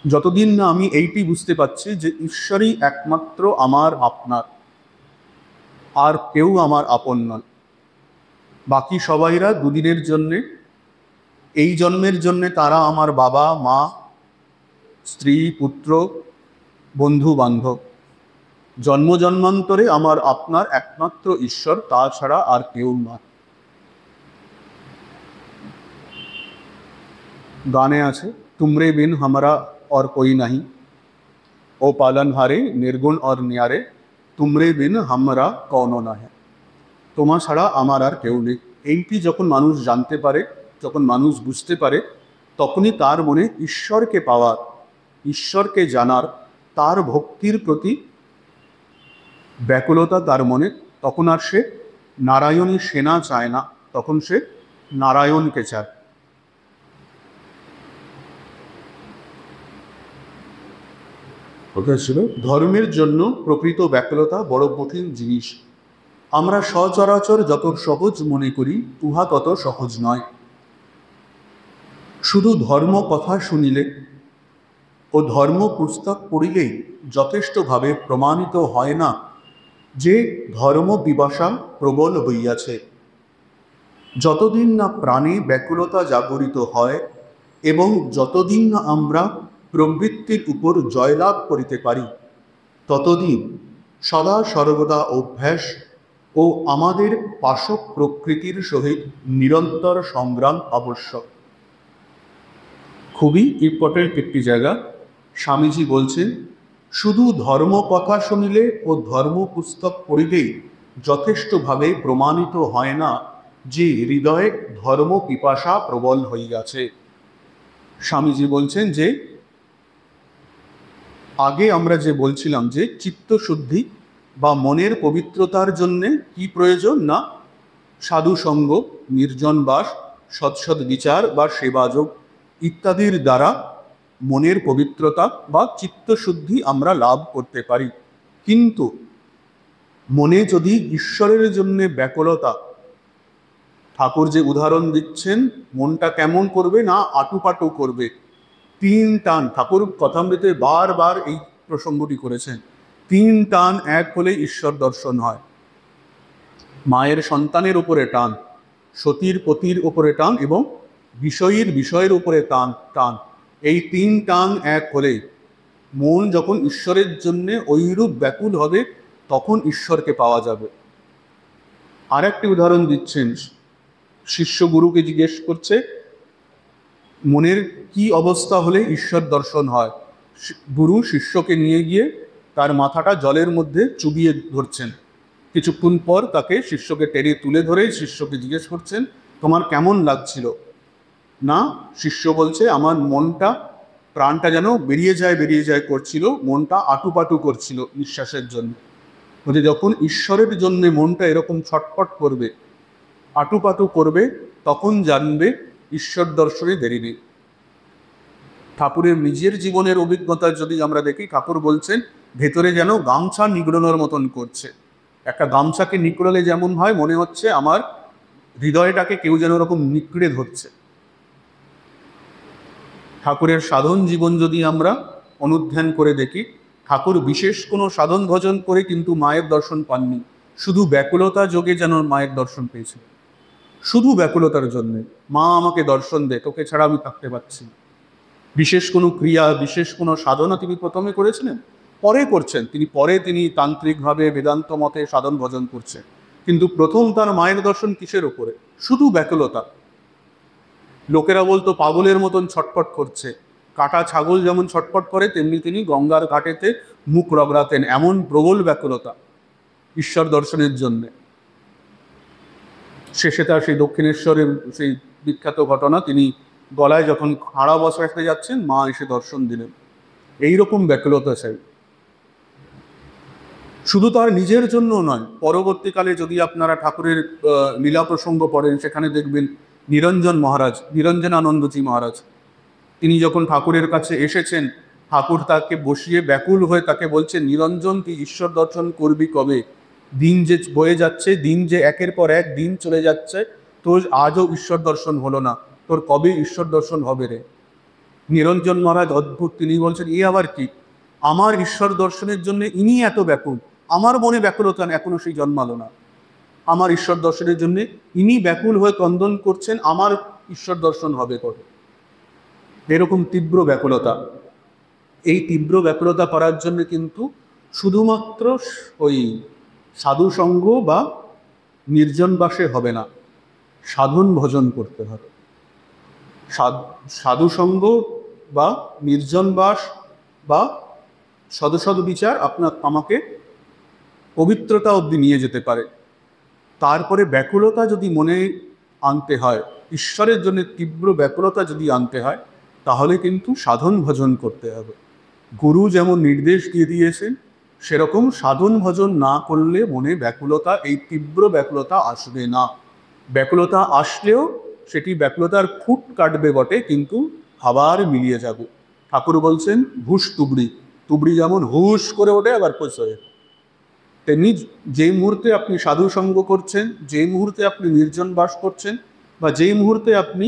Speaker 1: যতদিন না আমি এইটি বুঝতে পারছি যে ঈশ্বরই একমাত্র আমার, আপনার, আর কেউ আমার আপন নন। বাকি সবাইরা দুদিনের জন্যে, এই জন্মের জন্যে তারা আমার বাবা মা, স্ত্রী পুত্র, বন্ধু বান্ধব। জন্ম জন্মান্তরে আমার আপনার একমাত্র ঈশ্বর, তাছাড়া আর কেউ নয়। গানে আছে, তুমরে বিন হামারা और कोई नहीं, ও পালনহারে নির্গুণ और ন্যারে, তুমরে বিন হামরা কৌনো না है। তোমার ছাড়া আমার আর কেউ নেই। এইটি যখন মানুষ জানতে পারে, যখন মানুষ বুঝতে পারে, তখনই তার মনে ঈশ্বরকে পাওয়ার, ঈশ্বরকে জানার, তার ভক্তির প্রতি ব্যাকুলতা তার মনে, তখন আর সে নারায়ণী সেনা চায় না, তখন সে নারায়ণকে চায়। ওটা ছিল ধর্মের জন্য প্রকৃত ব্যাকুলতা বড় কঠিন জিনিস। আমরা সচরাচর যত সহজ মনে করি, উহা তত সহজ নয়। শুধু ধর্ম কথা শুনিলে ও ধর্ম পুস্তক পড়িলেই যথেষ্টভাবে প্রমাণিত হয় না যে ধর্ম বিবাসা প্রবল হইয়াছে। যতদিন না প্রাণে ব্যাকুলতা জাগরিত হয় এবং যতদিন না আমরা প্রবৃত্তির উপর জয়লাভ করিতে পারি, ততদিন সদা সর্বদা অভ্যাস ও আমাদের পাশব প্রকৃতির সহিত নিরন্তর সংগ্রাম আবশ্যক। খুবই ইম্পর্টেন্ট একটি জায়গা। স্বামীজি বলছেন, শুধু ধর্ম কথা শুনিলে ও ধর্ম পুস্তক পড়িলেই যথেষ্টভাবে প্রমাণিত হয় না যে হৃদয়ে ধর্ম পিপাসা প্রবল হইয়াছে। স্বামীজি বলছেন যে আগে আমরা যে বলছিলাম যে চিত্তশুদ্ধি বা মনের পবিত্রতার জন্যে কি প্রয়োজন, না সাধু সঙ্গ, নির্জন বাস, সৎসৎ বিচার বা সেবাযোগ ইত্যাদির দ্বারা মনের পবিত্রতা বা চিত্তশুদ্ধি আমরা লাভ করতে পারি। কিন্তু মনে যদি ঈশ্বরের জন্যে ব্যাকুলতা, ঠাকুর যে উদাহরণ দিচ্ছেন, মনটা কেমন করবে, না আটুপাটু করবে, তিন টান। ঠাকুর কথামৃতে বারবার এই প্রসঙ্গটি করেছেন, তিন টান এক হলে ঈশ্বর দর্শন হয়। মায়ের সন্তানের উপরে টান, সতীর পতির উপরে টান এবং বিষয়ের উপরে টান। এই তিন টান এক হলে মন যখন ঈশ্বরের জন্যে ঐরূপ ব্যাকুল হবে, তখন ঈশ্বরকে পাওয়া যাবে। আর একটি উদাহরণ দিচ্ছেন, শিষ্য গুরুকে জিজ্ঞেস করছে মনের কি অবস্থা হলে ঈশ্বর দর্শন হয়। গুরু শিষ্যকে নিয়ে গিয়ে তার মাথাটা জলের মধ্যে চুবিয়ে ধরছেন। কিছুক্ষণ পর তাকে শিষ্যকে টেনে তুলে ধরে শিষ্যকে জিজ্ঞেস করছেন, তোমার কেমন লাগছিল? না, শিষ্য বলছে, আমার মনটা, প্রাণটা যেন বেরিয়ে যায় করছিল, মনটা আটুপাটু করছিল নিঃশ্বাসের জন্য। বলছে যখন ঈশ্বরের জন্য মনটা এরকম ছটফট করবে, আটুপাটু করবে, তখন জানবে ঈশ্বর দর্শনে দেরি নেই। ঠাকুরের নিজের জীবনের অভিজ্ঞতা যদি আমরা দেখি, ঠাকুর বলছেন ভেতরে যেন গামছা নিগড়ানোর মতন করছে। একটা গামছাকে নিকড়ালে যেমন হয়, মনে হচ্ছে আমার হৃদয়টাকে কেউ যেন ওরকম নিকড়ে ধরছে। ঠাকুরের সাধন জীবন যদি আমরা অনুধ্যান করে দেখি, ঠাকুর বিশেষ কোনো সাধন ভজন করে কিন্তু মায়ের দর্শন পাননি, শুধু ব্যাকুলতা যোগে যেন মায়ের দর্শন পেয়েছেন। শুধু ব্যাকুলতার জন্যে, মা আমাকে দর্শন দে, তোকে ছাড়া আমি থাকতে পারছি না। বিশেষ কোনো ক্রিয়া, বিশেষ কোনো সাধনা তিনি প্রথমে করেছিলেন, পরে করছেন তিনি তান্ত্রিকভাবে বেদান্ত মতে সাধন ভজন করছেন, কিন্তু প্রথম তার মায়ের দর্শন কিসের ওপরে? শুধু ব্যাকুলতা। লোকেরা বলতো পাগলের মতন ছটফট করছে। কাটা ছাগল যেমন ছটফট করে, তেমনি তিনি গঙ্গার ঘাটেতে মুখ রগড়াতেন, এমন প্রবল ব্যাকুলতা ঈশ্বর দর্শনের জন্যে। শেষে তার সেই দক্ষিণেশ্বরের সেই বিখ্যাত ঘটনা, তিনি গলায় যখন খাড়া বসাতে যাচ্ছেন, মা এসে দর্শন দিলেন। এইরকম ব্যাকুলতা চাই। শুধু তার নিজের জন্য নয়, পরবর্তীকালে যদি আপনারা ঠাকুরের লীলা প্রসঙ্গ পড়েন, সেখানে দেখবেন নিরঞ্জনানন্দজি মহারাজ, তিনি যখন ঠাকুরের কাছে এসেছেন, ঠাকুর তাকে বসিয়ে ব্যাকুল হয়ে তাকে বলছেন, নিরঞ্জন তুই ঈশ্বর দর্শন করবি কবে? দিন যে বয়ে যাচ্ছে, দিন যে একের পর এক দিন চলে যাচ্ছে, তোর আজও ঈশ্বর দর্শন হলো না, তোর কবে ঈশ্বর দর্শন হবে রে? নিরঞ্জন মহারাজ অদ্ভুত, তিনি বলছেন, এ আবার কি? আমার ঈশ্বর দর্শনের জন্য ইনি এত ব্যাকুল, আমার মনে ব্যাকুলতা এখনো সেই জন্মালো না। আমার ঈশ্বর দর্শনের জন্য ইনি ব্যাকুল হয়ে ক্রন্দন করছেন, আমার ঈশ্বর দর্শন হবে কবে? এরকম তীব্র ব্যাকুলতা। এই তীব্র ব্যাকুলতা করার জন্য কিন্তু শুধুমাত্র ওই সাধুসঙ্গ বা নির্জন বাসে হবে না, সাধন ভজন করতে হবে। সাধুসঙ্গ বা নির্জন বাস বা সদসদ বিচার আমাকে পবিত্রতা অবধি নিয়ে যেতে পারে। তারপরে ব্যাকুলতা যদি মনে আনতে হয়, ঈশ্বরের জন্য তীব্র ব্যাকুলতা যদি আনতে হয়, তাহলে কিন্তু সাধন ভজন করতে হবে। গুরু যেমন নির্দেশ দিয়ে দিয়েছেন, সেরকম সাধন ভজন না করলে মনে ব্যাকুলতা, এই তীব্র ব্যাকুলতা আসবে না। ব্যাকুলতা আসলেও সেটি ব্যাকুলতার খুঁট কাটবে বটে, কিন্তু আবার মিলিয়ে যাবে। ঠাকুর বলছেন হুশ তুবড়ি, তুবড়ি যেমন হুশ করে ওঠে আবার খোঁজ হয়ে, তেমনি যেই মুহূর্তে আপনি সাধু সঙ্গ করছেন, যেই মুহূর্তে আপনি নির্জন বাস করছেন, বা যেই মুহূর্তে আপনি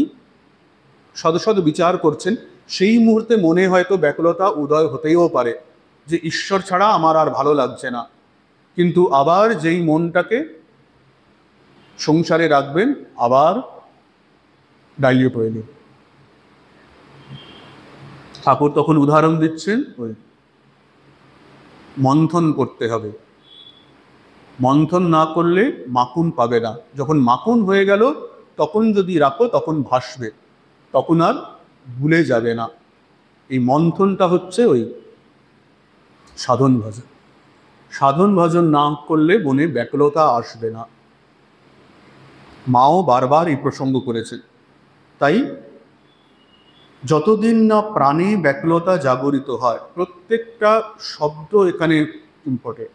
Speaker 1: সদসদ বিচার করছেন, সেই মুহূর্তে মনে হয়তো ব্যাকুলতা উদয় হতেও পারে যে ঈশ্বর ছাড়া আমার আর ভালো লাগছে না। কিন্তু আবার যেই মনটাকে সংসারে রাখবেন, আবার ডাইলিয়ে পড়ে নিন। ঠাকুর তখন উদাহরণ দিচ্ছেন, ওই মন্থন করতে হবে। মন্থন না করলে মাখন পাবে না। যখন মাখন হয়ে গেল, তখন যদি রাখো তখন ভাসবে, তখন আর ভুলে যাবে না। এই মন্থনটা হচ্ছে ওই সাধন ভজন। সাধন ভজন না করলে মনে ব্যাকুলতা আসবে না। মাও বারবার এই প্রসঙ্গ করেছেন। তাই যতদিন না প্রাণে ব্যাকুলতা জাগরিত হয়, প্রত্যেকটা শব্দ এখানে ইম্পর্টেন্ট।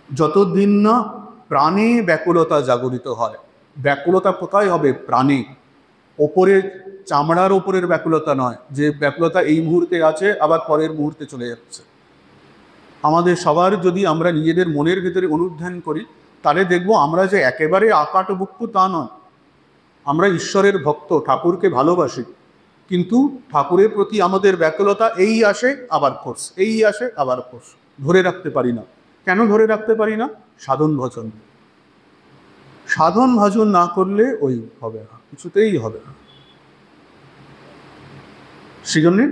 Speaker 1: যতদিন না প্রাণে ব্যাকুলতা জাগরিত হয়। ব্যাকুলতা কোথায় হবে? প্রাণে। ওপরে চামড়ার ওপরের ব্যাকুলতা নয়, যে ব্যাকুলতা এই মুহূর্তে আছে আবার পরের মুহূর্তে চলে যাচ্ছে। আমাদের সবার যদি আমরা নিজেদের মনের ভেতরে অনুধ্যান করি, তাহলে দেখব আমরা যে একেবারে আকাটবুক্কু তা নয়। আমরা ঈশ্বরের ভক্ত, ঠাকুরকে ভালোবাসি, কিন্তু ঠাকুরের প্রতি আমাদের ব্যাকুলতা এই আসে আবার খোঁজ, এই আসে আবার খোঁজ, ধরে রাখতে পারি না। কেন ধরে রাখতে পারি না? সাধন ভজন। সাধন ভজন না করলে ওই হবে না, কিছুতেই হবে না। সেজন্যে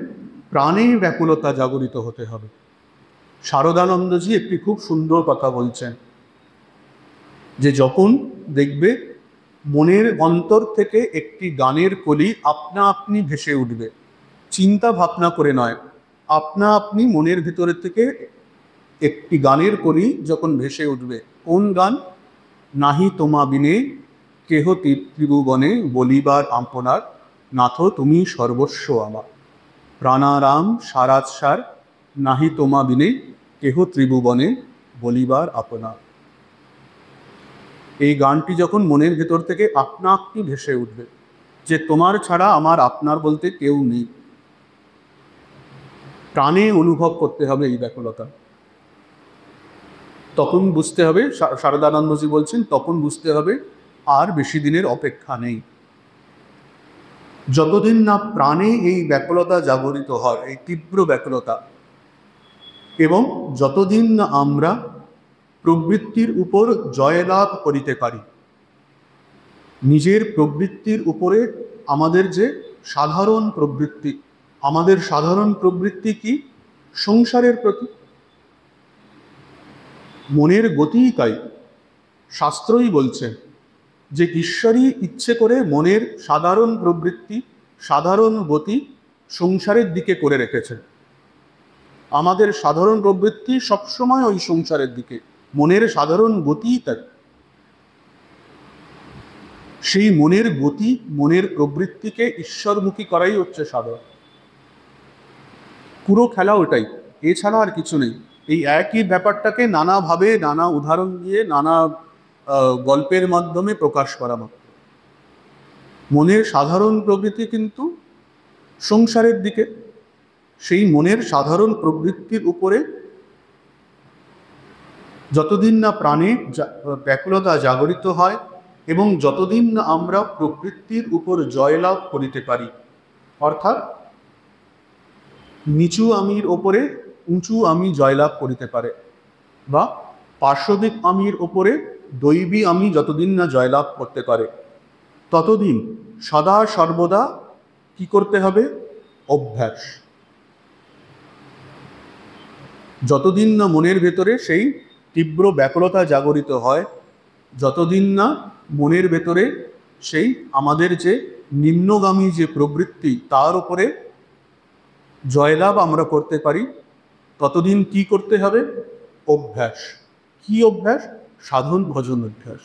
Speaker 1: প্রাণে ব্যাকুলতা জাগরিত হতে হবে। শারদানন্দজি একটি খুব সুন্দর কথা বলছেন, যে যখন দেখবে মনের অন্তর থেকে একটি গানের কলি আপনা আপনি ভেসে উঠবে, চিন্তা ভাবনা করে নয়, আপনা আপনি মনের ভিতরে থেকে একটি গানের কলি যখন ভেসে উঠবে। কোন গান? নাহি তোমা বিনে কেহ ত্রিভুবনে বলিবার আপনার, নাথ তুমি সর্বস্ব আমার, প্রাণারাম সারাৎসার, নাহি তোমা বিনে কেহ ত্রিভুবনে বলিবার আপনার। এই গানটি যখন মনের ভেতর থেকে আপনা আপনি ভেসে উঠবে, যে তোমার ছাড়া আমার আপনার বলতে কেউ নেই, প্রাণে অনুভব করতে হবে এই ব্যাকুলতা। তখন বুঝতে হবে, শারদানন্দজি বলছেন, তখন বুঝতে হবে আর বেশি দিনের অপেক্ষা নেই। যতদিন না প্রাণে এই ব্যাকুলতা জাগরিত হয়, এই তীব্র ব্যাকুলতা, এবং যতদিন না আমরা প্রবৃত্তির উপর জয়লাভ করিতে পারি, নিজের প্রবৃত্তির উপরে আমাদের যে সাধারণ প্রবৃত্তি, আমাদের সাধারণ প্রবৃত্তি কি? সংসারের প্রতি। মনের গতিই তাই। শাস্ত্রই বলছে যে ঈশ্বরই ইচ্ছে করে মনের সাধারণ প্রবৃত্তি, সাধারণ গতি সংসারের দিকে করে রেখেছেন। আমাদের সাধারণ প্রবৃত্তি সবসময় ওই সংসারের দিকে, মনের সাধারণ গতিই তাই। সেই মনের গতি, মনের প্রবৃত্তিকে ঈশ্বরমুখী করাই হচ্ছে সাধন। পুরো খেলা ওটাই, এছাড়া আর কিছু নেই। এই একই ব্যাপারটাকে নানাভাবে, নানা উদাহরণ দিয়ে, নানা গল্পের মাধ্যমে প্রকাশ করা মাত্র। মনের সাধারণ প্রবৃত্তি কিন্তু সংসারের দিকে। সেই মনের সাধারণ প্রবৃত্তির উপরে যতদিন না প্রাণে ব্যাকুলতা জাগরিত হয়, এবং যতদিন না আমরা প্রবৃত্তির উপর জয়লাভ করিতে পারি, অর্থাৎ নিচু আমির ওপরে উঁচু আমি জয়লাভ করিতে পারে, বা পার্শ্ববিক আমির ওপরে দৈবী আমি যতদিন না জয়লাভ করতে পারে, ততদিন সদা সর্বদা কি করতে হবে? অভ্যাস। যতদিন না মনের ভেতরে সেই তীব্র ব্যাকুলতা জাগরিত হয়, যতদিন না মনের ভেতরে সেই আমাদের যে নিম্নগামী যে প্রবৃত্তি তার উপরে জয়লাভ আমরা করতে পারি, ততদিন কি করতে হবে? অভ্যাস। কি অভ্যাস? সাধন ভজন অভ্যাস,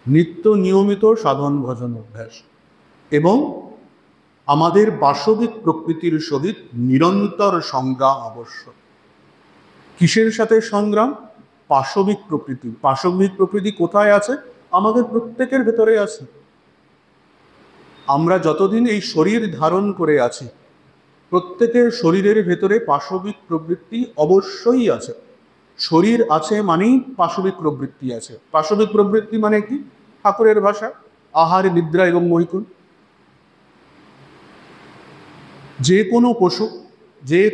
Speaker 1: নিত্য নিয়মিত সাধন ভজন অভ্যাস, এবং আমাদের বাস্তবিক প্রকৃতির সহিত নিরন্তর সংগ্রাম আবশ্যক। কিসের সাথে সংগ্রাম? পাশবিক প্রকৃতি। পাশবিক প্রকৃতি কোথায় আছে? আমাদের প্রত্যেকের ভেতরে আছে। আমরা যতদিন এই শরীর ধারণ করে আছি, প্রত্যেকের শরীরের ভেতরে পাশবিক প্রবৃত্তি অবশ্যই আছে। শরীর আছে মানেই পাশবিক প্রবৃত্তি আছে। পাশবিক প্রবৃত্তি মানে কি? ঠাকুরের ভাষা আহার, নিদ্রা এবং মৈথুন। যে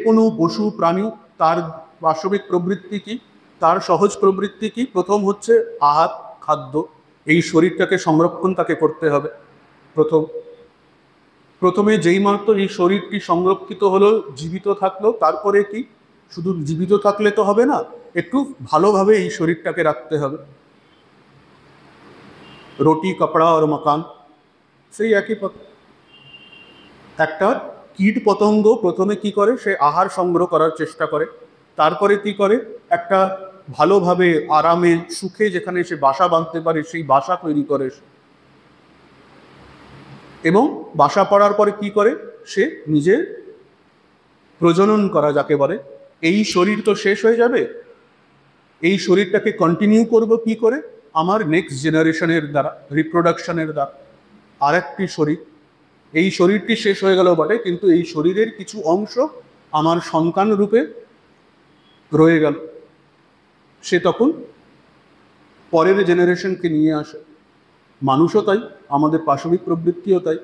Speaker 1: কোনো পশু প্রাণী, তার পাশবিক প্রবৃত্তি কি? তার সহজ প্রবৃত্তি কি? প্রথম হচ্ছে আহার, খাদ্য। এই শরীরটাকে সংরক্ষণ তাকে করতে হবে। প্রথমে যেই মাত্র এই শরীরটি সংরক্ষিত হলো, জীবিত থাকলো, তারপরে কি শুধু জীবিত থাকলে তো হবে না, একটু ভালোভাবে এই শরীরটাকে রাখতে হবে। রুটি, কাপড়া আর মকান, সেই একই পথ। একটা কীট পতঙ্গ প্রথমে কি করে? সে আহার সংগ্রহ করার চেষ্টা করে, তারপরে কি করে? একটা ভালোভাবে আরামে সুখে যেখানে সে বাসা বাঁধতে পারে সেই বাসা তৈরি করে, এবং বাসা পড়ার পরে কি করে? সে নিজে প্রজনন করা যাকে বলে। এই শরীর তো শেষ হয়ে যাবে, এই শরীরটাকে কন্টিনিউ করব কি করে? আমার নেক্সট জেনারেশনের দ্বারা, রিপ্রোডাকশনের দ্বারা। আর একটি শরীর, এই শরীরটি শেষ হয়ে গেল বটে, কিন্তু এই শরীরের কিছু অংশ আমার সন্তান রূপে রয়ে গেল। সে তখন পরের জেনারেশনকে নিয়ে আসে। মানুষও তাই, আমাদের পাশবিক প্রবৃত্তিও তাই।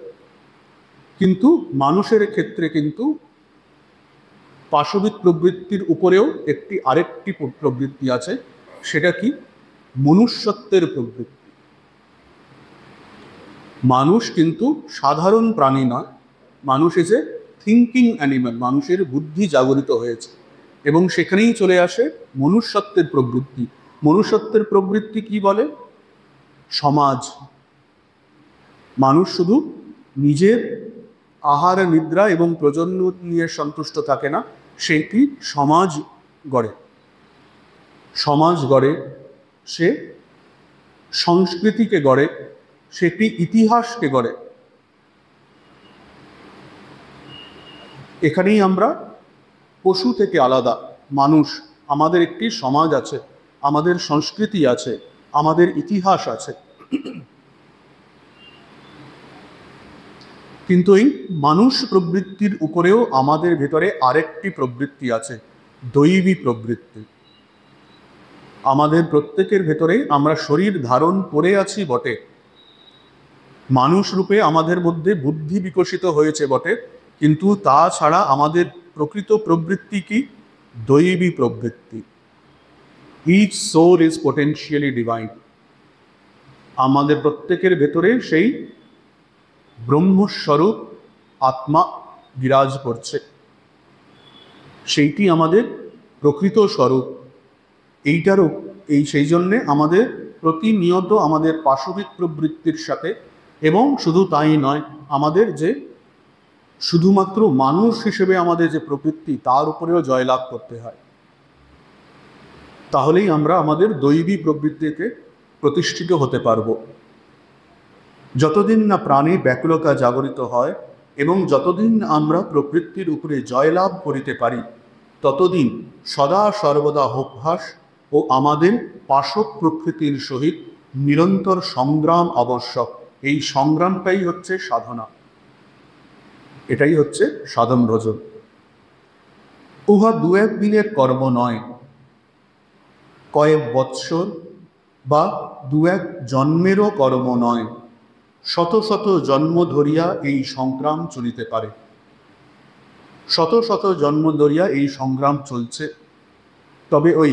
Speaker 1: কিন্তু মানুষের ক্ষেত্রে কিন্তু পাশবিক প্রবৃত্তির উপরেও আরেকটি প্রবৃত্তি আছে। সেটা কি? মনুষ্যত্বের প্রবৃত্তি। মানুষ কিন্তু সাধারণ প্রাণী নয়, মানুষ ইজ এ থিঙ্কিং অ্যানিম্যাল। মানুষের বুদ্ধি জাগরিত হয়েছে, এবং সেখানেই চলে আসে মনুষ্যত্বের প্রবৃত্তি। মনুষ্যত্বের প্রবৃত্তি কি বলে? সমাজ। মানুষ শুধু নিজের আহার, নিদ্রা এবং প্রজন্ম নিয়ে সন্তুষ্ট থাকে না, সেটি সমাজ গড়ে। সমাজ গড়ে, সে সংস্কৃতিকে গড়ে, সেটি ইতিহাসকে গড়ে। এখানেই আমরা পশু থেকে আলাদা। মানুষ, আমাদের একটি সমাজ আছে, আমাদের সংস্কৃতি আছে, আমাদের ইতিহাস আছে। কিন্তু এই মানুষ প্রবৃত্তির উপরেও আমাদের ভেতরে আরেকটি প্রবৃত্তি আছে, দৈবী প্রবৃত্তি। আমাদের প্রত্যেকের ভেতরে আমরা শরীর ধারণ করে আছি বটে, মানুষ রূপে আমাদের মধ্যে বুদ্ধি বিকশিত হয়েছে বটে, কিন্তু তাছাড়া আমাদের প্রকৃত প্রবৃত্তি কি? দৈবী প্রবৃত্তি। Each soul is potentially divine. আমাদের প্রত্যেকের ভেতরে সেই ব্রহ্মস্বরূপ আত্মা বিরাজ করছে, সেইটি আমাদের প্রকৃত স্বরূপ। সেই জন্যে আমাদের প্রতিনিয়ত আমাদের পাশবিক প্রবৃত্তির সাথে, এবং শুধু তাই নয়, আমাদের যে শুধুমাত্র মানুষ হিসেবে আমাদের যে প্রবৃত্তি, তার উপরেও জয়লাভ করতে হয়। তাহলেই আমরা আমাদের দৈবী প্রবৃত্তিকে প্রতিষ্ঠিত হতে পারব। যতদিন না প্রাণে ব্যাকুলতা জাগরিত হয় এবং যতদিন আমরা প্রবৃত্তির উপরে জয়লাভ করিতে পারি, ততদিন সদা সর্বদা অভ্যাস ও আমাদের পাশব প্রকৃতির সহিত নিরন্তর সংগ্রাম আবশ্যক। এই সংগ্রামটাই হচ্ছে সাধনা, এটাই হচ্ছে সাধন ভজন। উহা দু এক দিনের কর্ম নয়, কয়েক বৎসর বা দু এক জন্মেরও কর্ম নয়, শত শত জন্ম ধরিয়া এই সংগ্রাম চলিতে পারে। শত শত জন্ম ধরিয়া এই সংগ্রাম চলছে। তবে ওই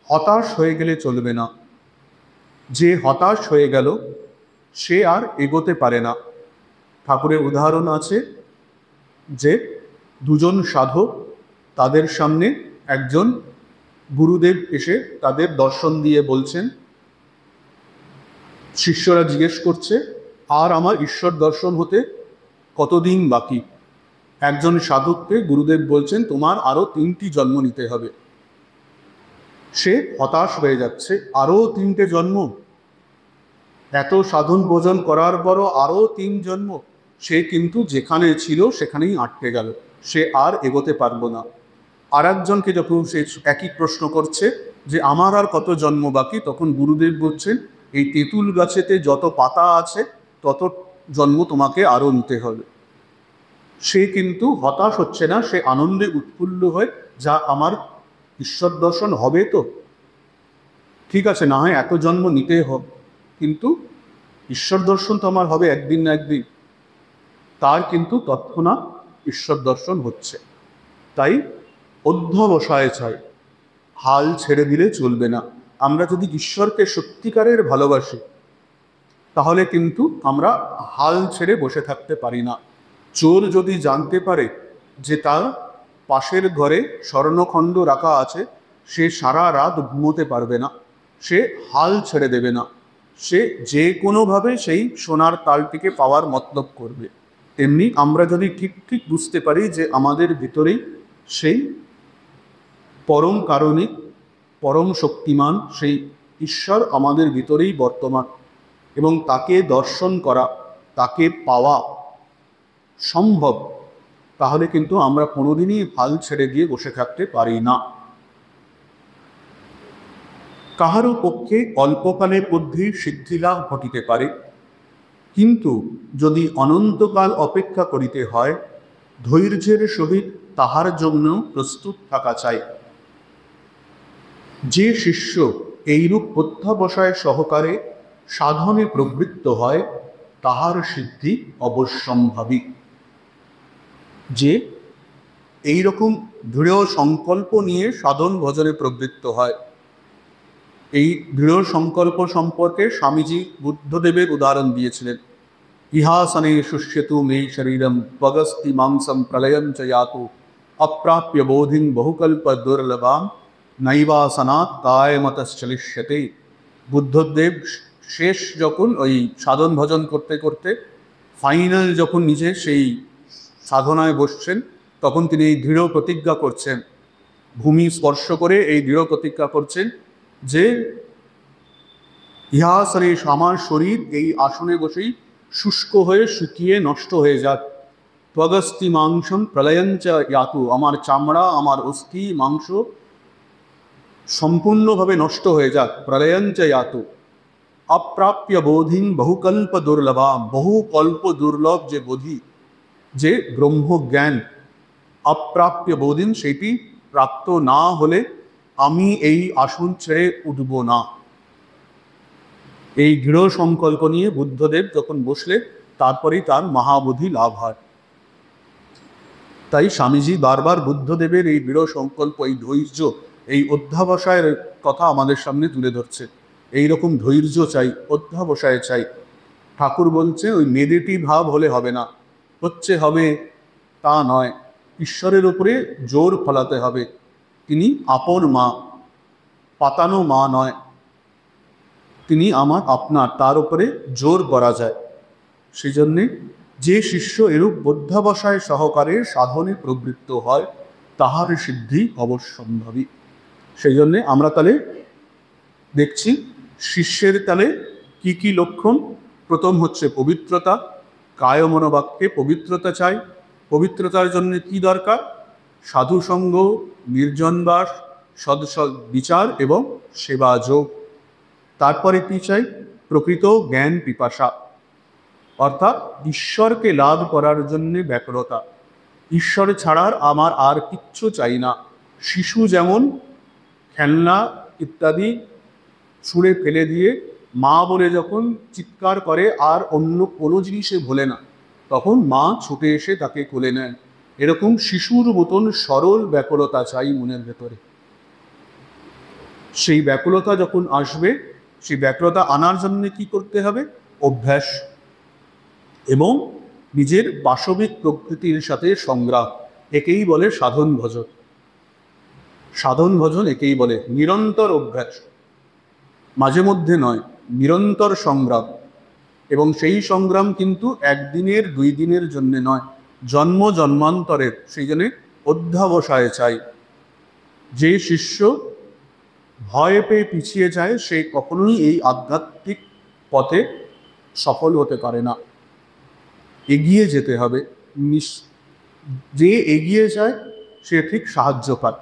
Speaker 1: হতাশ হয়ে গেলে চলবে না। যে হতাশ হয়ে গেল সে আর এগোতে পারে না। ঠাকুরের উদাহরণ আছে যে দুজন সাধক, তাদের সামনে একজন গুরুদেব এসে তাদের দর্শন দিয়ে বলছেন, শিষ্যরা জিজ্ঞেস করছে, আর আমার ঈশ্বর দর্শন হতে কতদিন বাকি? একজন সাধককে গুরুদেব বলছেন, তোমার আরো 3টি জন্ম নিতে হবে। সে হতাশ হয়ে যাচ্ছে, আরো 3টে জন্ম? এত সাধন ভোজন করার পরও আরো 3 জন্ম? সে কিন্তু যেখানে ছিল সেখানেই আটকে গেল, সে আর এগোতে পারবো না। আর একজনকে যখন সে একই প্রশ্ন করছে যে আমার আর কত জন্ম বাকি, তখন গুরুদেব বলছেন, এই তেঁতুল গাছেতে যত পাতা আছে তত জন্ম তোমাকে আরো নিতে হবে। সে কিন্তু হতাশ হচ্ছে না, সে আনন্দে উৎফুল্ল হয়ে, যা আমার ঈশ্বর দর্শন হবে তো ঠিক আছে, না হয় এত জন্ম নিতে হবে, কিন্তু ঈশ্বর দর্শন তো আমার হবে একদিন না একদিন। তার কিন্তু তৎক্ষণাৎ ঈশ্বর দর্শন হচ্ছে। তাই অধ্যবসায় চাই, হাল ছেড়ে দিলে চলবে না। আমরা যদি ঈশ্বরকে সত্যিকারের ভালোবাসি তাহলে কিন্তু আমরা হাল ছেড়ে বসে থাকতে পারি না। চোর যদি জানতে পারে যে তার পাশের ঘরে স্বর্ণখণ্ড রাখা আছে, সে সারা রাত ঘুমোতে পারবে না, সে হাল ছেড়ে দেবে না, সে যে কোনোভাবে সেই সোনার তালটিকে পাওয়ার মতলব করবে। তেমনি আমরা যদি ঠিক ঠিক বুঝতে পারি যে আমাদের ভিতরেই সেই পরম কারণিক, পরম শক্তিমান সেই ঈশ্বর আমাদের ভিতরেই বর্তমান, এবং তাকে দর্শন করা, তাকে পাওয়া সম্ভব, তাহলে কিন্তু আমরা কোনোদিনই হাল ছেড়ে দিয়ে বসে থাকতে পারি না। কাহারও পক্ষে অল্পকালের মধ্যেই সিদ্ধিলাভ ঘটিতে পারে, কিন্তু যদি অনন্তকাল অপেক্ষা করিতে হয়, ধৈর্যের সহিত তাহার জন্য প্রস্তুত থাকা চাই। যে শিষ্য এইরূপ অধ্যবসায় সহকারে সাধনে প্রবৃত্ত হয়, তাহার সিদ্ধি অবশ্যম্ভাবী। যে এইরকম দৃঢ় সংকল্প নিয়ে সাধন ভজনে প্রবৃত্ত হয়, এই দৃঢ় সংকল্প সম্পর্কে স্বামীজি বুদ্ধদেবের উদাহরণ দিয়েছিলেন। ইহাসনে শুষ্যতু মে শরীরম ত্বগস্তি মাংসম প্রলয়ম চ ইয়াতু অপ্রাপ্য বোধিং বহুকল্প দুর্লভাম নৈবাসনাৎ কায়মতশ্চলিষ্যতে। বুদ্ধদেব শেষ যখন ওই সাধন ভজন করতে করতে ফাইনাল যখন নিজে সেই সাধনায় বসছেন, তখন তিনি এই দৃঢ় প্রতিজ্ঞা করছেন, ভূমি স্পর্শ করে এই দৃঢ় প্রতিজ্ঞা করছেন যে ইহাসনে, আমার শরীর এই আসনে বসেই শুষ্ক হয়ে শুকিয়ে নষ্ট হয়ে যাক। ত্বগস্তি মাংসম প্রলয়ঞ্চ ইয়াতু, আমার চামড়া, আমার অস্থি মাংস সম্পূর্ণভাবে নষ্ট হয়ে যাক। প্রলয়ঞ্চ ইয়াতু অপ্রাপ্য বোধিং বহুকল্প দুর্লভাম, বহু কল্প দুর্লভ যে বোধি, যে ব্রহ্মজ্ঞান, অপ্রাপ্য বোধিং, সেটি প্রাপ্ত না হলে আমি এই আসন ছেড়ে উঠব না। এই দৃঢ় সংকল্প নিয়ে বুদ্ধদেব যখন বসলে, তারপরেই তার মহাবোধি লাভ হয়। তাই স্বামীজি বারবার বুদ্ধদেবের এই দৃঢ় সংকল্প, এই ধৈর্য, এই অধ্যবসায়ের কথা আমাদের সামনে তুলে ধরছে। এইরকম ধৈর্য চাই, অধ্যবসায় চাই। ঠাকুর বলছে ওই মেদিটি ভাব হলে হবে না, হচ্ছে হবে তা নয়, ঈশ্বরের উপরে জোর ফলাতে হবে। তিনি আপন মা, পাতানো মা নয়, তিনি আমার আপনার, তার উপরে জোর করা যায়। সেই জন্যে যে শিষ্য এরূপ অধ্যবসায় সহকারে সাধনে প্রবৃত্ত হয়, তাহার সিদ্ধি অবশ্যম্ভাবী। সেই জন্যে আমরা তাহলে দেখছি শিষ্যের তাহলে কি কি লক্ষণ। প্রথম হচ্ছে পবিত্রতা, কায় মনোবাক্যে পবিত্রতা চাই। পবিত্রতার জন্য কি দরকার? সাধুসঙ্গ, নির্জনবাস, সৎ বিচার এবং সেবা যোগ। তারপরে কি চাই? প্রকৃত জ্ঞান পিপাসা, অর্থাৎ ঈশ্বরকে লাভ করার জন্য ব্যাকুলতা। ঈশ্বর ছাড়ার আমার আর কিচ্ছু চাই না। শিশু যেমন খেলনা ইত্যাদি ছুঁড়ে ফেলে দিয়ে মা বলে যখন চিৎকার করে আর অন্য কোনো জিনিসে ভোলে না, তখন মা ছুটে এসে তাকে কোলে নেন। এরকম শিশুর মতন সরল ব্যাকুলতা চাই মনের ভেতরে। সেই ব্যাকুলতা যখন আসবে, সেই ব্যাকুলতা আনার জন্য কি করতে হবে? অভ্যাস এবং নিজের পাশবিক প্রকৃতির সাথে সংগ্রাম, একেই বলে সাধন ভজন। সাধন ভজন একেই বলে, নিরন্তর অভ্যাস, মাঝে মধ্যে নয়, নিরন্তর সংগ্রাম। এবং সেই সংগ্রাম কিন্তু একদিনের 2 দিনের জন্য নয়, জন্ম জন্মান্তরের। সেই জন্যে অধ্যাবসায় চাই। যে শিষ্য ভয় পেয়ে পিছিয়ে যায় সে কখনোই এই আধ্যাত্মিক পথে সফল হতে পারে না। এগিয়ে যেতে হবে। যে এগিয়ে যায় সে ঠিক সাহায্য পায়।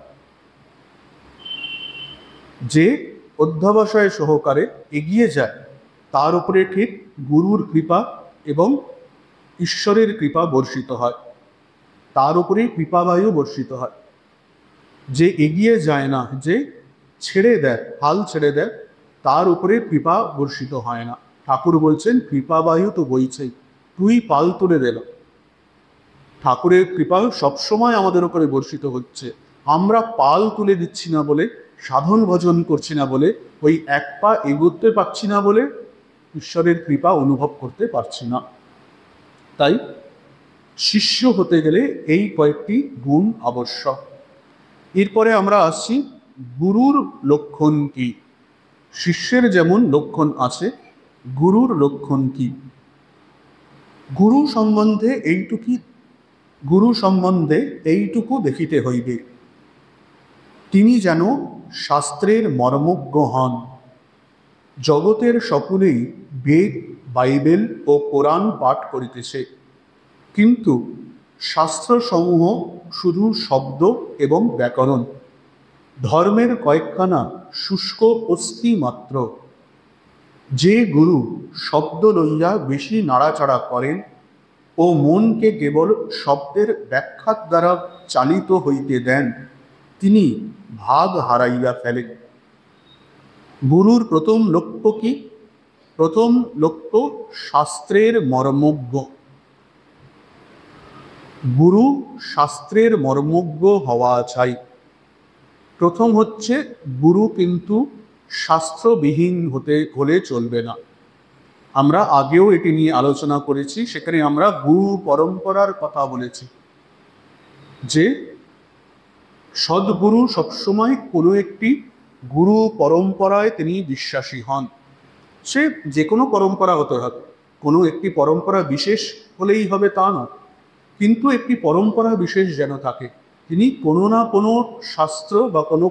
Speaker 1: যে অধ্যবসায় সহকারে এগিয়ে যায় তার উপরে ঠিক গুরুর কৃপা এবং ঈশ্বরের কৃপা বর্ষিত হয়, তার উপরে কৃপাবায়ু বর্ষিত হয়। যে এগিয়ে যায় না, যে ছেড়ে দেয়, হাল ছেড়ে দেয়, তার উপরে কৃপা বর্ষিত হয় না। ঠাকুর বলছেন কৃপাবায়ু তো বইছেই, তুই পাল তুলে দিল। ঠাকুরের কৃপা সবসময় আমাদের উপরে বর্ষিত হচ্ছে। আমরা পাল তুলে দিচ্ছি না বলে, সাধন ভজন করছি না বলে, ওই এক পা এগোতে পারছি না বলে ঈশ্বরের কৃপা অনুভব করতে পারছি না। তাই শিষ্য হতে গেলে এই কয়েকটি গুণ আবশ্যক। এরপরে আমরা আসছি গুরুর লক্ষণ কি। শিষ্যের যেমন লক্ষণ আছে, গুরুর লক্ষণ কি? গুরু সম্বন্ধে এইটুকু দেখিতে হইবে, তিনি যেন শাস্ত্রের মর্মজ্ঞ হন। জগতের সকলেই বেদ, বাইবেল ও কোরআন পাঠ করিতেছে, কিন্তু শাস্ত্রসমূহ শুধু শব্দ এবং ব্যাকরণ, ধর্মের কয়েকখানা শুষ্ক অস্থি মাত্র। যে গুরু শব্দ লইয়া বেশি নাড়াচাড়া করেন ও মনকে কেবল শব্দের ব্যাখ্যার দ্বারা চালিত হইতে দেন, তিনি ভাগ হারাইয়া ফেলেন। গুরুর প্রথম লক্ষ্য কি? প্রথম লক্ষ্য শাস্ত্রের মর্মজ্ঞ। গুরু শাস্ত্রের মর্মজ্ঞ হওয়া চাই। প্রথম হচ্ছে গুরু কিন্তু শাস্ত্রবিহীন হলে চলবে না। আমরা আগেও এটি নিয়ে আলোচনা করেছি, সেখানে আমরা গুরু পরম্পরার কথা বলেছি যে সদ্গুরু সবসময় কোনো একটি গুরু পরম্পরায় তিনি বিশ্বাসী হন। সে যে কোনো পরম্পরা হতে হবে, কোনো একটি পরম্পরা বিশেষ হলেই হবে তা না, কিন্তু একটি পরম্পরা বিশেষ যেন থাকে। তিনি কোনো না কোনো শাস্ত্র বা কোনো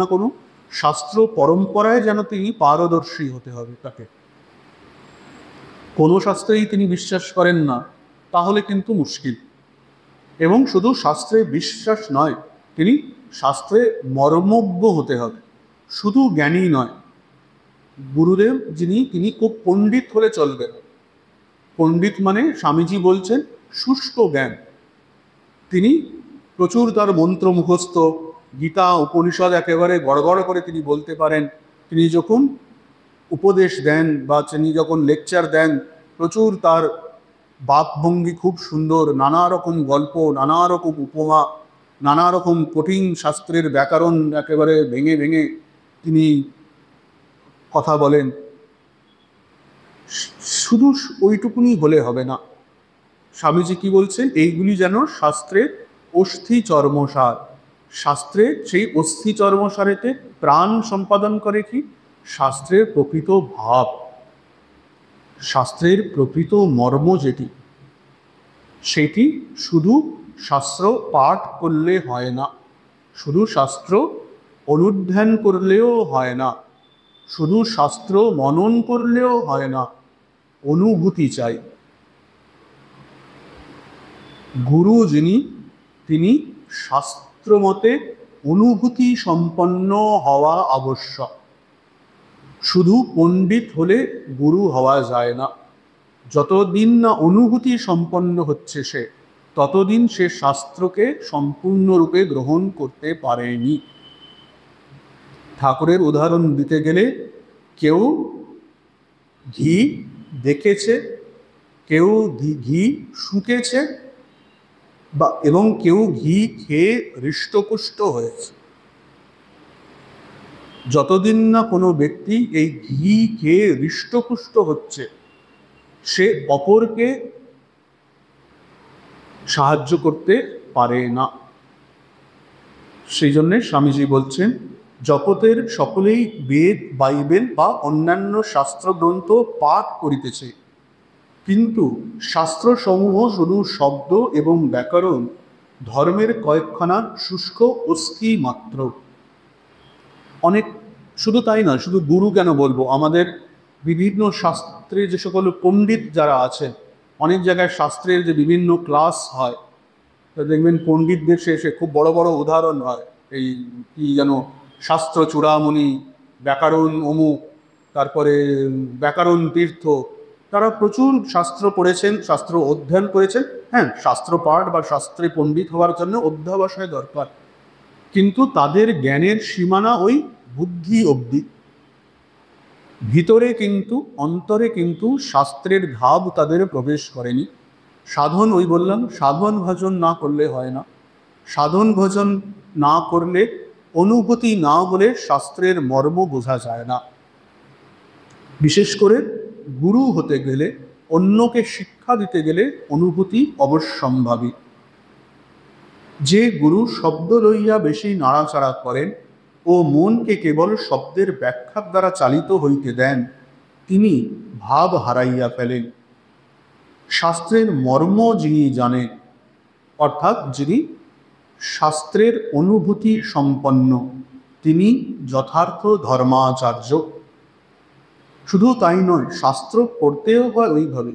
Speaker 1: না কোনো শাস্ত্র পরম্পরায় যেন তিনি পারদর্শী হতে হবে তাকে। কোনো শাস্ত্রেই তিনি বিশ্বাস করেন না তাহলে কিন্তু মুশকিল। এবং শুধু শাস্ত্রে বিশ্বাস নয়, তিনি শাস্ত্রে মর্মজ্ঞ হতে হবে, শুধু জ্ঞানী নয়। গুরুদেব তিনি খুব পণ্ডিত হলে চলবে না। পণ্ডিত মানে স্বামীজি বলছেন শুষ্ক জ্ঞান। তিনি প্রচুর তার মন্ত্র মুখস্থ, গীতা উপনিষদ একেবারে গড়গড় করে তিনি বলতে পারেন। তিনি যখন উপদেশ দেন বা তিনি যখন লেকচার দেন, প্রচুর তার বাকভঙ্গি খুব সুন্দর, নানা রকম গল্প, নানা রকম উপমা, নানা রকম কঠিন শাস্ত্রের ব্যাকরণ একেবারে ভেঙে ভেঙে তিনি কথা বলেন। শুধু ওইটুকুনি হলে হবে না। স্বামীজি কি বলছেন? এইগুলি যেন শাস্ত্রের অস্থি চর্মসার। শাস্ত্রে সেই অস্থি চর্মসারেতে প্রাণ সম্পাদন করে কি? শাস্ত্রের প্রকৃত ভাব, শাস্ত্রের প্রকৃত মর্ম যেটি, সেটি শুধু শাস্ত্র পাঠ করলে হয় না, শুধু শাস্ত্র অনুধ্যান করলেও হয় না, শুধু শাস্ত্র মনন করলেও হয় না, অনুভূতি চাই। গুরু যিনি, তিনি শাস্ত্রমতে অনুভূতি সম্পন্ন হওয়া আবশ্যক। শুধু পণ্ডিত হলে গুরু হওয়া যায় না। যতদিন না অনুভূতি সম্পন্ন হচ্ছে সে, ততদিন সে শাস্ত্রকে সম্পূর্ণরূপে গ্রহণ করতে পারেনি। ঠাকুরের উদাহরণ দিতে গেলে, কেউ ঘি দেখেছে, কেউ ঘি শুকেছে, এবং কেউ ঘি খেয়ে হৃষ্টপুষ্ট হয়েছে। যতদিন না কোনো ব্যক্তি এই ঘি খেয়ে হৃষ্টপুষ্ট হচ্ছে, সে অপরকে সাহায্য করতে পারে না। সেই জন্যে স্বামীজি বলছেন, জগতের সকলেই বেদ বাইবেল বা অন্যান্য শাস্ত্রগ্রন্থ পাঠ করিতেছে, কিন্তু শাস্ত্রসমূহ শুধু শব্দ এবং ব্যাকরণ, ধর্মের কয়েকখানা শুষ্ক অস্থি মাত্র। অনেক, শুধু তাই নয়, শুধু গুরু কেন বলবো, আমাদের বিভিন্ন শাস্ত্রে যে সকল পণ্ডিত যারা আছে, অনেক জায়গায় শাস্ত্রের যে বিভিন্ন ক্লাস হয়, তো দেখবেন পণ্ডিতদের শেষে খুব বড় বড় উদাহরণ হয়, এই কি যেন শাস্ত্র চূড়ামণি, ব্যাকরণ অমুক, তারপরে ব্যাকরণ তীর্থ, তারা প্রচুর শাস্ত্র পড়েছেন, শাস্ত্র অধ্যয়ন করেছেন। হ্যাঁ, শাস্ত্র পাঠ বা শাস্ত্রে পণ্ডিত হওয়ার জন্য অধ্যবসায় দরকার, কিন্তু তাদের জ্ঞানের সীমানা ওই বুদ্ধি অবধি। ভিতরে কিন্তু, অন্তরে কিন্তু শাস্ত্রের ভাব তাদের প্রবেশ করেনি। সাধন, ওই বললাম, সাধন ভজন না করলে হয় না। সাধন ভজন না করলে, অনুভূতি না হলে শাস্ত্রের মর্ম বোঝা যায় না। বিশেষ করে গুরু হতে গেলে, অন্যকে শিক্ষা দিতে গেলে অনুভূতি অবশ্যম্ভাবী। যে গুরু শব্দ লইয়া বেশি নাড়াচাড়া করেন ও মনকে কেবল শব্দের ব্যাখ্যার দ্বারা চালিত হইতে দেন, তিনি ভাব হারাইয়া ফেলেন। শাস্ত্রের মর্ম যিনি জানেন, অর্থাৎ যিনি শাস্ত্রের অনুভূতি সম্পন্ন, তিনি যথার্থ ধর্মাচার্য। শুধু তাই নয়, শাস্ত্র পড়তেও হয় ওইভাবে।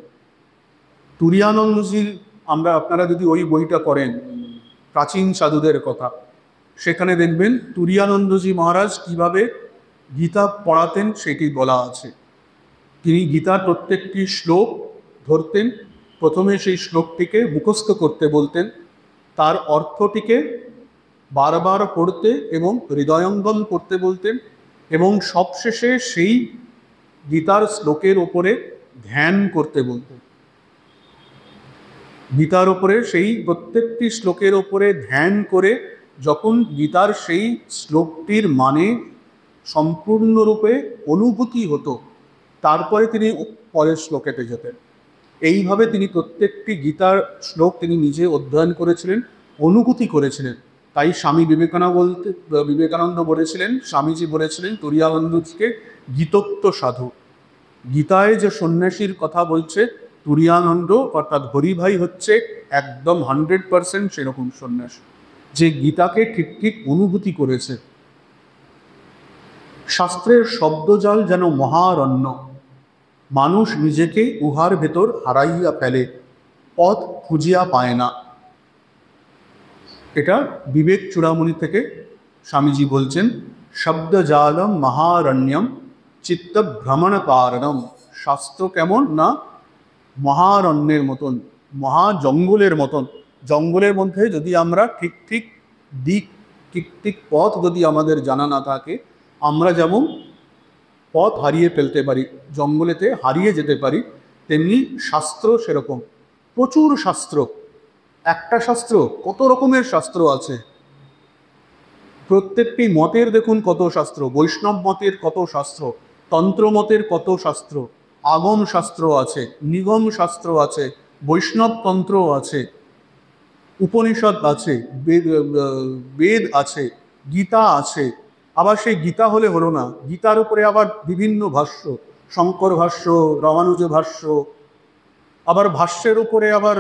Speaker 1: তুরীয়ানন্দজির, আপনারা যদি ওই বইটা করেন, প্রাচীন সাধুদের কথা, সেখানে দেখবেন তুরীয়ানন্দজি মহারাজ কিভাবে গীতা পড়াতেন সেটি বলা আছে। তিনি গীতার প্রত্যেকটি শ্লোক ধরতেন, প্রথমে সেই শ্লোকটিকে মুখস্থ করতে বলতেন, তার অর্থটিকে বারবার পড়তে এবং হৃদয়ঙ্গম করতে বলতেন, এবং সবশেষে সেই গীতার শ্লোকের ওপরে ধ্যান করতে বলতেন। গীতার ওপরে, সেই প্রত্যেকটি শ্লোকের ওপরে ধ্যান করে যখন গীতার সেই শ্লোকটির মানে সম্পূর্ণরূপে অনুভূতি হতো, তারপরে তিনি পরের শ্লোকেতে যেতেন। এইভাবে তিনি প্রত্যেকটি গীতার শ্লোক তিনি নিজে অধ্যয়ন করেছিলেন, অনুভূতি করেছিলেন। তাই স্বামী বিবেকানন্দ বলেছিলেন, স্বামীজি বলেছিলেন তুরীয়ানন্দকে গীতোক্ত সাধু। গীতায় যে সন্ন্যাসীর কথা বলছে তুরীয়ানন্দ, অর্থাৎ হরিভাই হচ্ছে একদম 100% সেরকম সন্ন্যাসী, যে গীতাকে ঠিক ঠিক অনুভূতি করেছে। শাস্ত্রের শব্দজাল যেন মহারণ্য, মানুষ নিজেকে উহার ভেতর হারাইয়া ফেলে, পথ খুঁজিয়া পায় না। এটা বিবেক চূড়ামণি থেকে স্বামীজি বলছেন, শব্দজালম মহারণ্যম চিত্ত ভ্রমণ কারণম। শাস্ত্র কেমন না, মহারণ্যের মতন, মহা জঙ্গলের মতন। জঙ্গলের মধ্যে যদি আমরা ঠিক ঠিক দিক, ঠিক ঠিক পথ যদি আমাদের জানা না থাকে, আমরা যেমন পথ হারিয়ে ফেলতে পারি, জঙ্গলেতে হারিয়ে যেতে পারি, তেমনি শাস্ত্র সেরকম। প্রচুর শাস্ত্র, একটা শাস্ত্র, কত রকমের শাস্ত্র আছে। প্রত্যেকটি মতের দেখুন কত শাস্ত্র, বৈষ্ণব মতের কত শাস্ত্র, তন্ত্র মতের কত শাস্ত্র, আগম শাস্ত্র আছে, নিগম শাস্ত্র আছে, বৈষ্ণব তন্ত্র আছে, উপনিষদ আছে, বেদ আছে, গীতা আছে। আবার সেই গীতা হলে হলো না, গীতার উপরে আবার বিভিন্ন ভাষ্য, শঙ্কর ভাষ্য, রামানুজ ভাষ্য, আবার ভাষ্যের উপরে আবার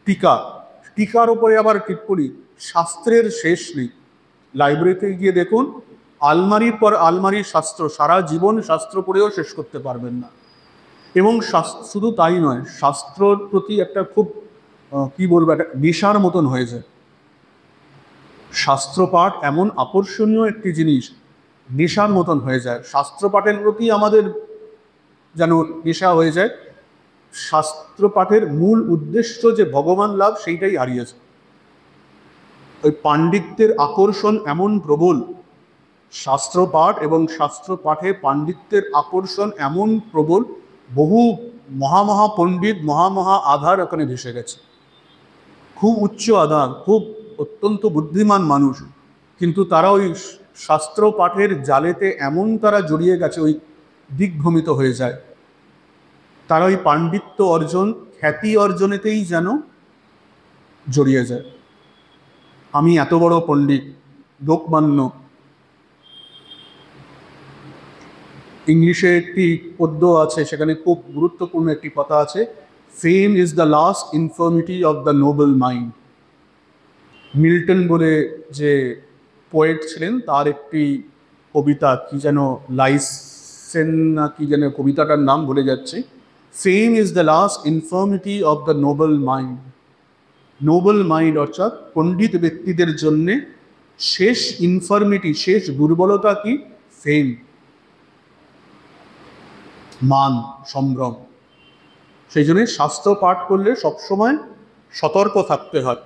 Speaker 1: টিকা, টিকার উপরে আবার টিপ্পণী। শাস্ত্রের শেষ নেই। লাইব্রেরিতে গিয়ে দেখুন, আলমারির পর আলমারির শাস্ত্র, সারা জীবন শাস্ত্র পড়েও শেষ করতে পারবেন না। এবং শুধু তাই নয়, শাস্ত্রর প্রতি একটা খুব কি বলবো, একটা নেশার মতন হয়েছে। শাস্ত্রপাঠ এমন আকর্ষণীয় একটি জিনিস, নেশার মতন হয়ে যায়। শাস্ত্রপাঠের প্রতি আমাদের যেন নেশা হয়ে যায়। শাস্ত্রপাঠের মূল উদ্দেশ্য যে ভগবান লাভ, সেইটাই হারিয়েছে। ওই পাণ্ডিত্যের আকর্ষণ এমন প্রবল, শাস্ত্রপাঠ এবং শাস্ত্রপাঠে পাণ্ডিত্যের আকর্ষণ এমন প্রবল, বহু মহামহা পণ্ডিত, মহামহা আধার ওখানে ভেসে গেছে। খুব উচ্চ আধার, খুব অত্যন্ত বুদ্ধিমান মানুষ, কিন্তু তারা ওই শাস্ত্র পাঠের জালেতে এমন তারা জড়িয়ে গেছে, ওই দিগ্ভ্রমিত হয়ে যায়। তারা ওই পাণ্ডিত্য অর্জন, খ্যাতি অর্জনেতেই যেন জড়িয়ে যায়। আমি এত বড় পণ্ডিত, লোকমান্য। ইংলিশে একটি পদ্য আছে, সেখানে খুব গুরুত্বপূর্ণ একটি কথা আছে, fame is the last ইনফার্মিটি of the Nobel mind. Milton বলে যে পোয়েট ছিলেন, তার একটি কবিতা, কি যেন লাইসেন না কি যেন কবিতাটার নাম ভুলে যাচ্ছি, fame is the last ইনফার্মিটি of the Nobel mind. Nobel mind অর্থাৎ পণ্ডিত ব্যক্তিদের জন্যে শেষ ইনফার্মিটি, শেষ দুর্বলতা কি? ফেম, মান, সম্ভ্রম। সেই জন্যে শাস্ত্র পাঠ করলে সবসময় সতর্ক থাকতে হয়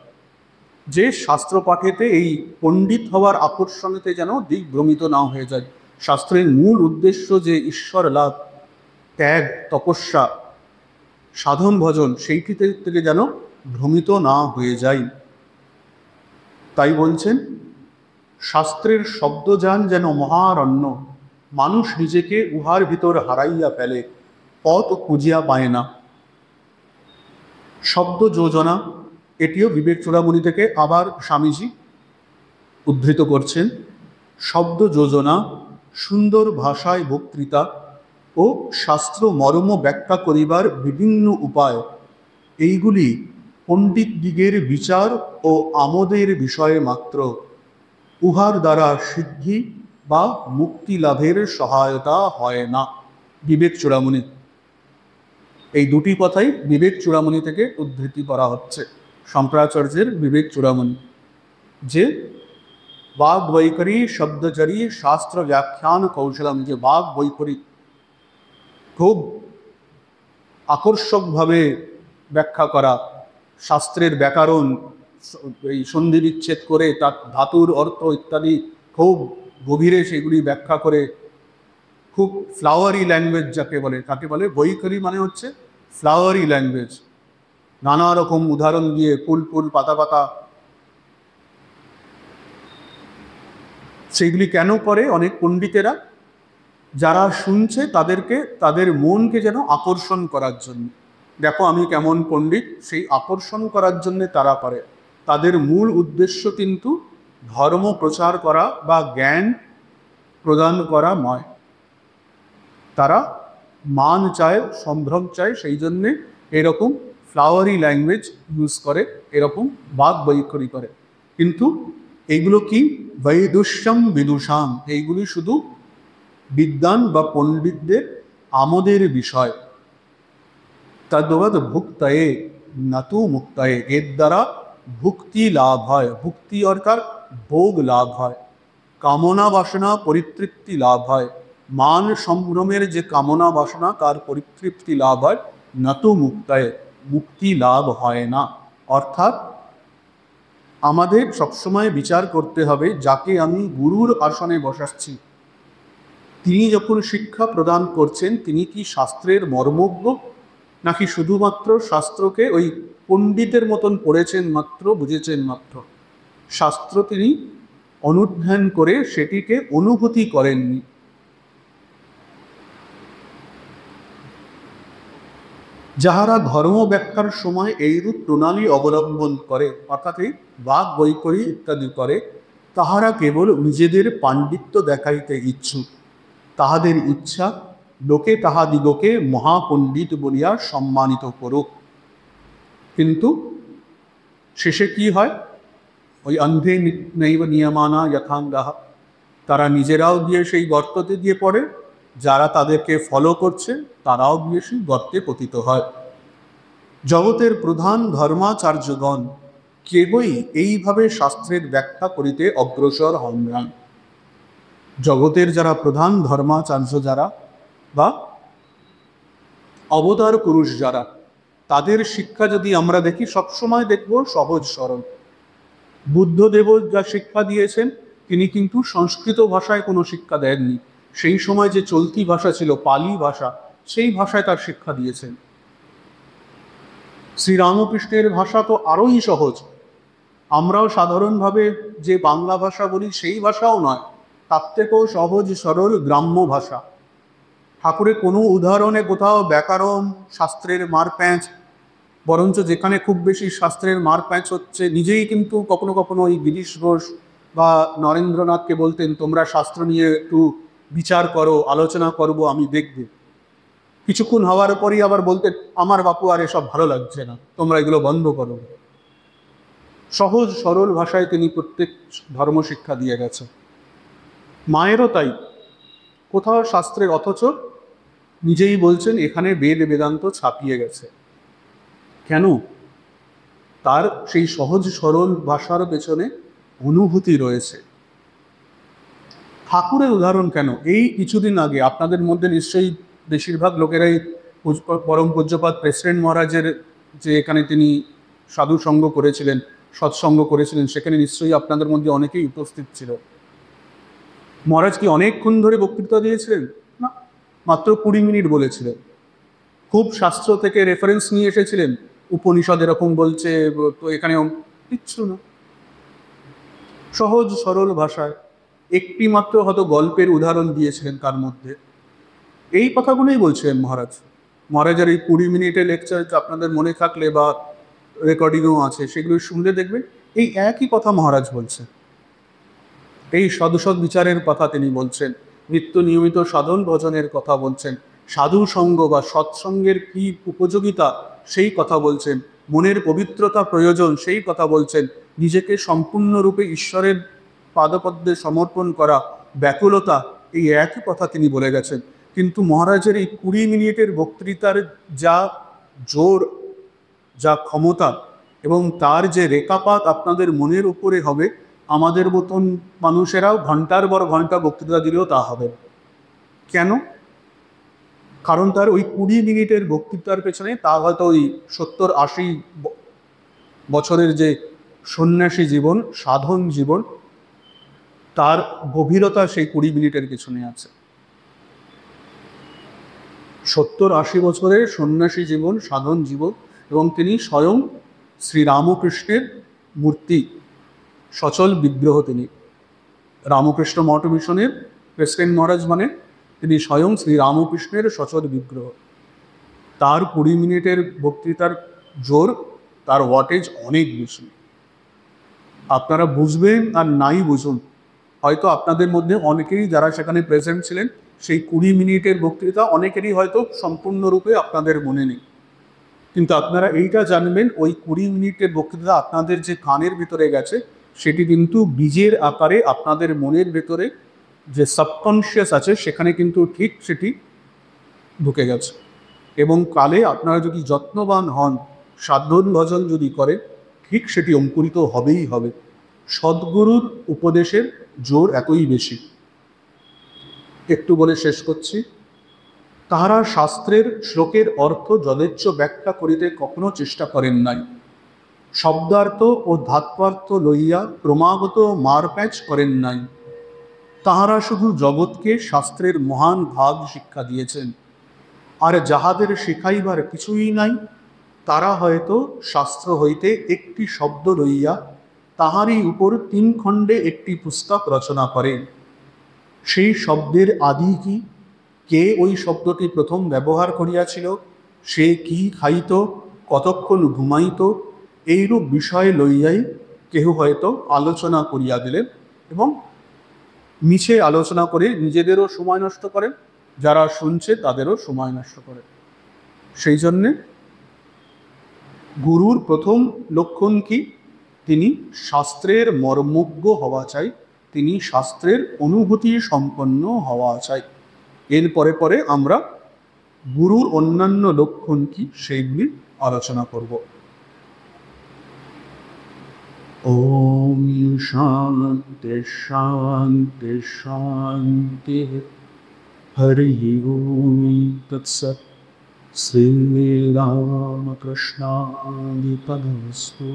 Speaker 1: যে শাস্ত্র পাঠেতে এই পণ্ডিত হওয়ার আকর্ষণেতে যেন দিগ্ভ্রমিত না হয়ে যায়। শাস্ত্রের মূল উদ্দেশ্য যে ঈশ্বর লাভ, ত্যাগ, তপস্যা, সাধন ভজন, সেইটি থেকে যেন ভ্রমিত না হয়ে যায়। তাই বলছেন, শাস্ত্রের শব্দযান যেন মহারণ্য, মানুষ নিজেকে উহার ভিতর হারাইয়া ফেলে, পথ খুঁজিয়া পায় না। শব্দ যোজনা, এটিও বিবেক চূড়ামণি থেকে আবার স্বামীজি উদ্ধৃত করছেন। শব্দ যোজনা, সুন্দর ভাষায় বক্তৃতা ও শাস্ত্র মর্ম ব্যাখ্যা করিবার বিভিন্ন উপায়, এইগুলি পণ্ডিত দিগের বিচার ও আমোদের বিষয়ে মাত্র, উহার দ্বারা সিদ্ধি বা মুক্তি লাভের সহায়তা হয় না। বিবেক চূড়ামণি, এই দুটি কথাই বিবেক চূড়ামণি থেকে উদ্ধৃতি করা হচ্ছে, শঙ্করাচার্যের বিবেক চূড়ামণি, যে বাগ বৈখরি শব্দচরী শাস্ত্র ব্যাখ্যান কৌশলম, যে বাগ বৈখরি খুব আকর্ষকভাবে ব্যাখ্যা করা, শাস্ত্রের ব্যাকরণ, এই সন্ধি বিচ্ছেদ করে তার ধাতুর অর্থ ইত্যাদি খুব গভীরে সেগুলি ব্যাখ্যা করে, খুব ফ্লাওয়ারি ল্যাঙ্গুয়েজ যাকে বলে, তাকে বলে বৈখরি, মানে হচ্ছে ফ্লাওয়ারি ল্যাঙ্গুয়েজ, নানা রকম উদাহরণ দিয়ে, ফুল ফুল, পাতা পাতা। সেইগুলি কেন করে? অনেক পণ্ডিতেরা যারা শুনছে তাদেরকে, তাদের মনকে যেন আকর্ষণ করার জন্য, দেখো আমি কেমন পণ্ডিত, সেই আকর্ষণ করার জন্যে তারা করে। তাদের মূল উদ্দেশ্য কিন্তু ধর্ম প্রচার করা বা জ্ঞান প্রদান করা নয়। তারা মান চায়, সম্ভ্রম চায়, সেই জন্যে এরকম ফ্লাওয়ারি ল্যাঙ্গুয়েজ ইউজ করে, এরকম বাক বৈখরি করে। কিন্তু এইগুলো কি? বৈদুষ্যম বিদুষাম, এইগুলি শুধু বিদ্বান বা পণ্ডিতদের আমোদের বিষয়। তদ্বৎ ভুক্তয়ে নাতু মুক্তয়ে, এর দ্বারা ভুক্তি লাভ হয়, ভুক্তি অর্থাৎ ভোগ লাভ হয়, কামনা বাসনা পরিতৃপ্তি লাভ হয়, মান সম্ভ্রমের যে কামনা বাসনা তার পরিতৃপ্তি লাভ হয়, নাতু মুক্তয়ে, মুক্তি লাভ হয় না। অর্থাৎ আমাদের সবসময় বিচার করতে হবে, যাকে আমি গুরুর আসনে বসাচ্ছি, তিনি যখন শিক্ষা প্রদান করছেন, তিনি কি শাস্ত্রের মর্মজ্ঞ, নাকি শুধুমাত্র শাস্ত্রকে ওই পণ্ডিতের মতন পড়েছেন মাত্র, বুঝেছেন মাত্র, শাস্ত্র তিনি অনুধ্যান করে সেটিকে অনুভূতি করেননি। যাহারা ধর্ম ব্যাখ্যার সময় এইরূপ প্রণালী অবলম্বন করে, অর্থাৎ এই বাক বৈখরি ইত্যাদি করে, তাহারা কেবল নিজেদের পাণ্ডিত্য দেখাইতে ইচ্ছুক। তাহাদের ইচ্ছা লোকে তাহাদিগকে মহাপণ্ডিত বলিয়া সম্মানিত করুক। কিন্তু শেষে কি হয়? ওই অন্ধে নৈব নিয়মানা যথাঙ্গাহা, তারা নিজেরাও গিয়ে সেই গর্ততে গিয়ে পড়ে, যারা তাদেরকে ফলো করছে তারাও গিয়ে সেই গর্তে পতিত হয়। জগতের প্রধান ধর্মাচার্যগণ কেবলই এইভাবে শাস্ত্রের ব্যাখ্যা করিতে অগ্রসর হন না। জগতের যারা প্রধান ধর্মাচার্য যারা বা অবতার পুরুষ যারা, তাদের শিক্ষা যদি আমরা দেখি, সবসময় দেখব সহজ সরল। বুদ্ধদেব যা শিক্ষা দিয়েছেন, তিনি কিন্তু সংস্কৃত ভাষায় কোনো শিক্ষা দেননি। সেই সময় যে চলতি ভাষা ছিল পালি ভাষা, সেই ভাষায় তার শিক্ষা দিয়েছেন। শ্রীরামকৃষ্ণের ভাষা তো আরোই সহজ। আমরাও সাধারণভাবে যে বাংলা ভাষা বলি সেই ভাষাও নয়, তার থেকেও সহজ সরল গ্রাম্য ভাষা। ঠাকুরের কোনো উদাহরণে কোথাও ব্যাকরণ শাস্ত্রের মারপ্যাঁচ বরঞ্চ যেখানে খুব বেশি শাস্ত্রের মার প্যাঁচ হচ্ছে, নিজেই কিন্তু কখনো কখনো ওই গিরিশ ঘোষ বা নরেন্দ্রনাথকে বলতেন, তোমরা শাস্ত্র নিয়ে একটু বিচার করো, আলোচনা করবো, আমি দেখব। কিছুক্ষণ হওয়ার পরই আবার বলতেন, আমার বাপু আর এসব ভালো লাগছে না, তোমরা এগুলো বন্ধ করো। সহজ সরল ভাষায় তিনি প্রত্যেক ধর্মশিক্ষা দিয়ে গেছে। মায়েরও তাই, কোথাও শাস্ত্রের, অথচ নিজেই বলছেন এখানে বেদ বেদান্ত ছাপিয়ে গেছে। কেন? তার সেই সহজ সরল ভাষার পেছনে অনুভূতি রয়েছে। ঠাকুরের উদাহরণ কেন? এই কিছুদিন আগে আপনাদের মধ্যে নিশ্চয়ই বেশিরভাগ লোকেরাই পরম পূজ্যপাদ প্রেসিডেন্ট মহারাজের যে এখানে তিনি সাধু সঙ্গ করেছিলেন, সৎসঙ্গ করেছিলেন, সেখানে নিশ্চয়ই আপনাদের মধ্যে অনেকেই উপস্থিত ছিল। মহারাজ কি অনেকক্ষণ ধরে বক্তৃতা দিয়েছিলেন? না, মাত্র 20 মিনিট বলেছিলেন। খুব শাস্ত্র থেকে রেফারেন্স নিয়ে এসেছিলেন, উপনিষদ এরকম বলছে, তো এখানে কিচ্ছু না। সহজ সরল ভাষায় একটি মাত্র হয়তো গল্পের উদাহরণ দিয়েছিলেন তার মধ্যে। এই কথাগুলোই বলছিলেন মহারাজ। মহারাজের এই 20 মিনিটের লেকচার আপনাদের মনে থাকলে বা রেকর্ডিংও আছে, সেগুলো শুনলে দেখবেন এই একই কথা মহারাজ বলছেন। এই সদসৎ বিচারের কথা তিনি বলছেন, নিত্য নিয়মিত সাধন ভজনের কথা বলছেন, সাধু সঙ্গ বা সৎসঙ্গের কি উপযোগিতা সেই কথা বলছেন, মনের পবিত্রতা প্রয়োজন সেই কথা বলছেন, নিজেকে সম্পূর্ণরূপে ঈশ্বরের পাদপদ্মে সমর্পণ করা, ব্যাকুলতা, এই একই কথা তিনি বলে গেছেন। কিন্তু মহারাজের এই 20 মিনিটের বক্তৃতার যা জোর, যা ক্ষমতা এবং তার যে রেখাপাত আপনাদের মনের উপরে হবে, আমাদের মতন মানুষেরাও ঘন্টার পর ঘন্টা বক্তৃতা দিলেও তা হবে। কেন? কারণ তার ওই 20 মিনিটের বক্তৃতার পেছনে তা হয়তো ওই 70-80 বছরের যে সন্ন্যাসী জীবন, সাধন জীবন, তার গভীরতা সেই 20 মিনিটের পেছনে আছে। 70-80 বছরের সন্ন্যাসী জীবন, সাধন জীবন, এবং তিনি স্বয়ং শ্রীরামকৃষ্ণের মূর্তি, সচল বিগ্রহ। তিনি রামকৃষ্ণ মঠ মিশনের প্রেসিডেন্ট মহারাজ, মানে তিনি স্বয়ং শ্রীরামকৃষ্ণের সচল বিগ্রহ। তার 20 মিনিটের বক্তৃতার জোর, তার ওয়াটেজ অনেক বেশি। আপনারা বুঝবেন আর নাই বুঝুন, হয়তো আপনাদের মধ্যে অনেকেই যারা সেখানে প্রেজেন্ট ছিলেন, সেই 20 মিনিটের বক্তৃতা অনেকেরই হয়তো সম্পূর্ণরূপে আপনাদের মনে নেই। কিন্তু আপনারা এইটা জানবেন, ওই 20 মিনিটের বক্তৃতা আপনাদের যে কানের ভিতরে গেছে, সেটি কিন্তু বীজের আকারে আপনাদের মনের ভেতরে যে সাবকনশিয়াস আছে, সেখানে কিন্তু ঠিক সেটি ঢুকে গেছে। এবং কালে আপনারা যদি যত্নবান হন, সাধন ভজন যদি করেন, ঠিক সেটি অঙ্কুরিত হবেই হবে। সদ্গুরুর উপদেশের জোর এতই বেশি। একটু বলে শেষ করছি। তাহারা শাস্ত্রের শ্লোকের অর্থ যথেচ্ছ ব্যাখ্যা করিতে কখনো চেষ্টা করেন নাই। শব্দার্থ ও ধাত্বার্থ লইয়া ক্রমাগত মারপ্যাচ করেন নাই। তাহারা শুধু জগৎকে শাস্ত্রের মহান ভাগ শিক্ষা দিয়েছেন। আর যাহাদের শিখাইবার কিছুই নাই, তারা হয়তো শাস্ত্র হইতে একটি শব্দ লইয়া তাহারই উপর 3 খণ্ডে একটি পুস্তক রচনা করে। সেই শব্দের আদি কি, কে ওই শব্দটি প্রথম ব্যবহার করিয়াছিল, সে কি খাইত, কতক্ষণ ঘুমাইত, এইরূপ বিষয় লইয়াই কেহ হয়তো আলোচনা করিয়া দিলেন, এবং মিছে আলোচনা করে নিজেদেরও সময় নষ্ট করেন, যারা শুনছে তাদেরও সময় নষ্ট করে। সেই জন্যে গুরুর প্রথম লক্ষণ কি? তিনি শাস্ত্রের মর্মজ্ঞ হওয়া চাই, তিনি শাস্ত্রের অনুভূতি সম্পন্ন হওয়া চাই। এর পরে পরে আমরা গুরুর অন্যান্য লক্ষণ কি সেইগুলি আলোচনা করব। ওম শান্তি শান্তি শান্তি। হরি ওম তৎসৎ। শ্রীরামকৃষ্ণার্পণমস্তু।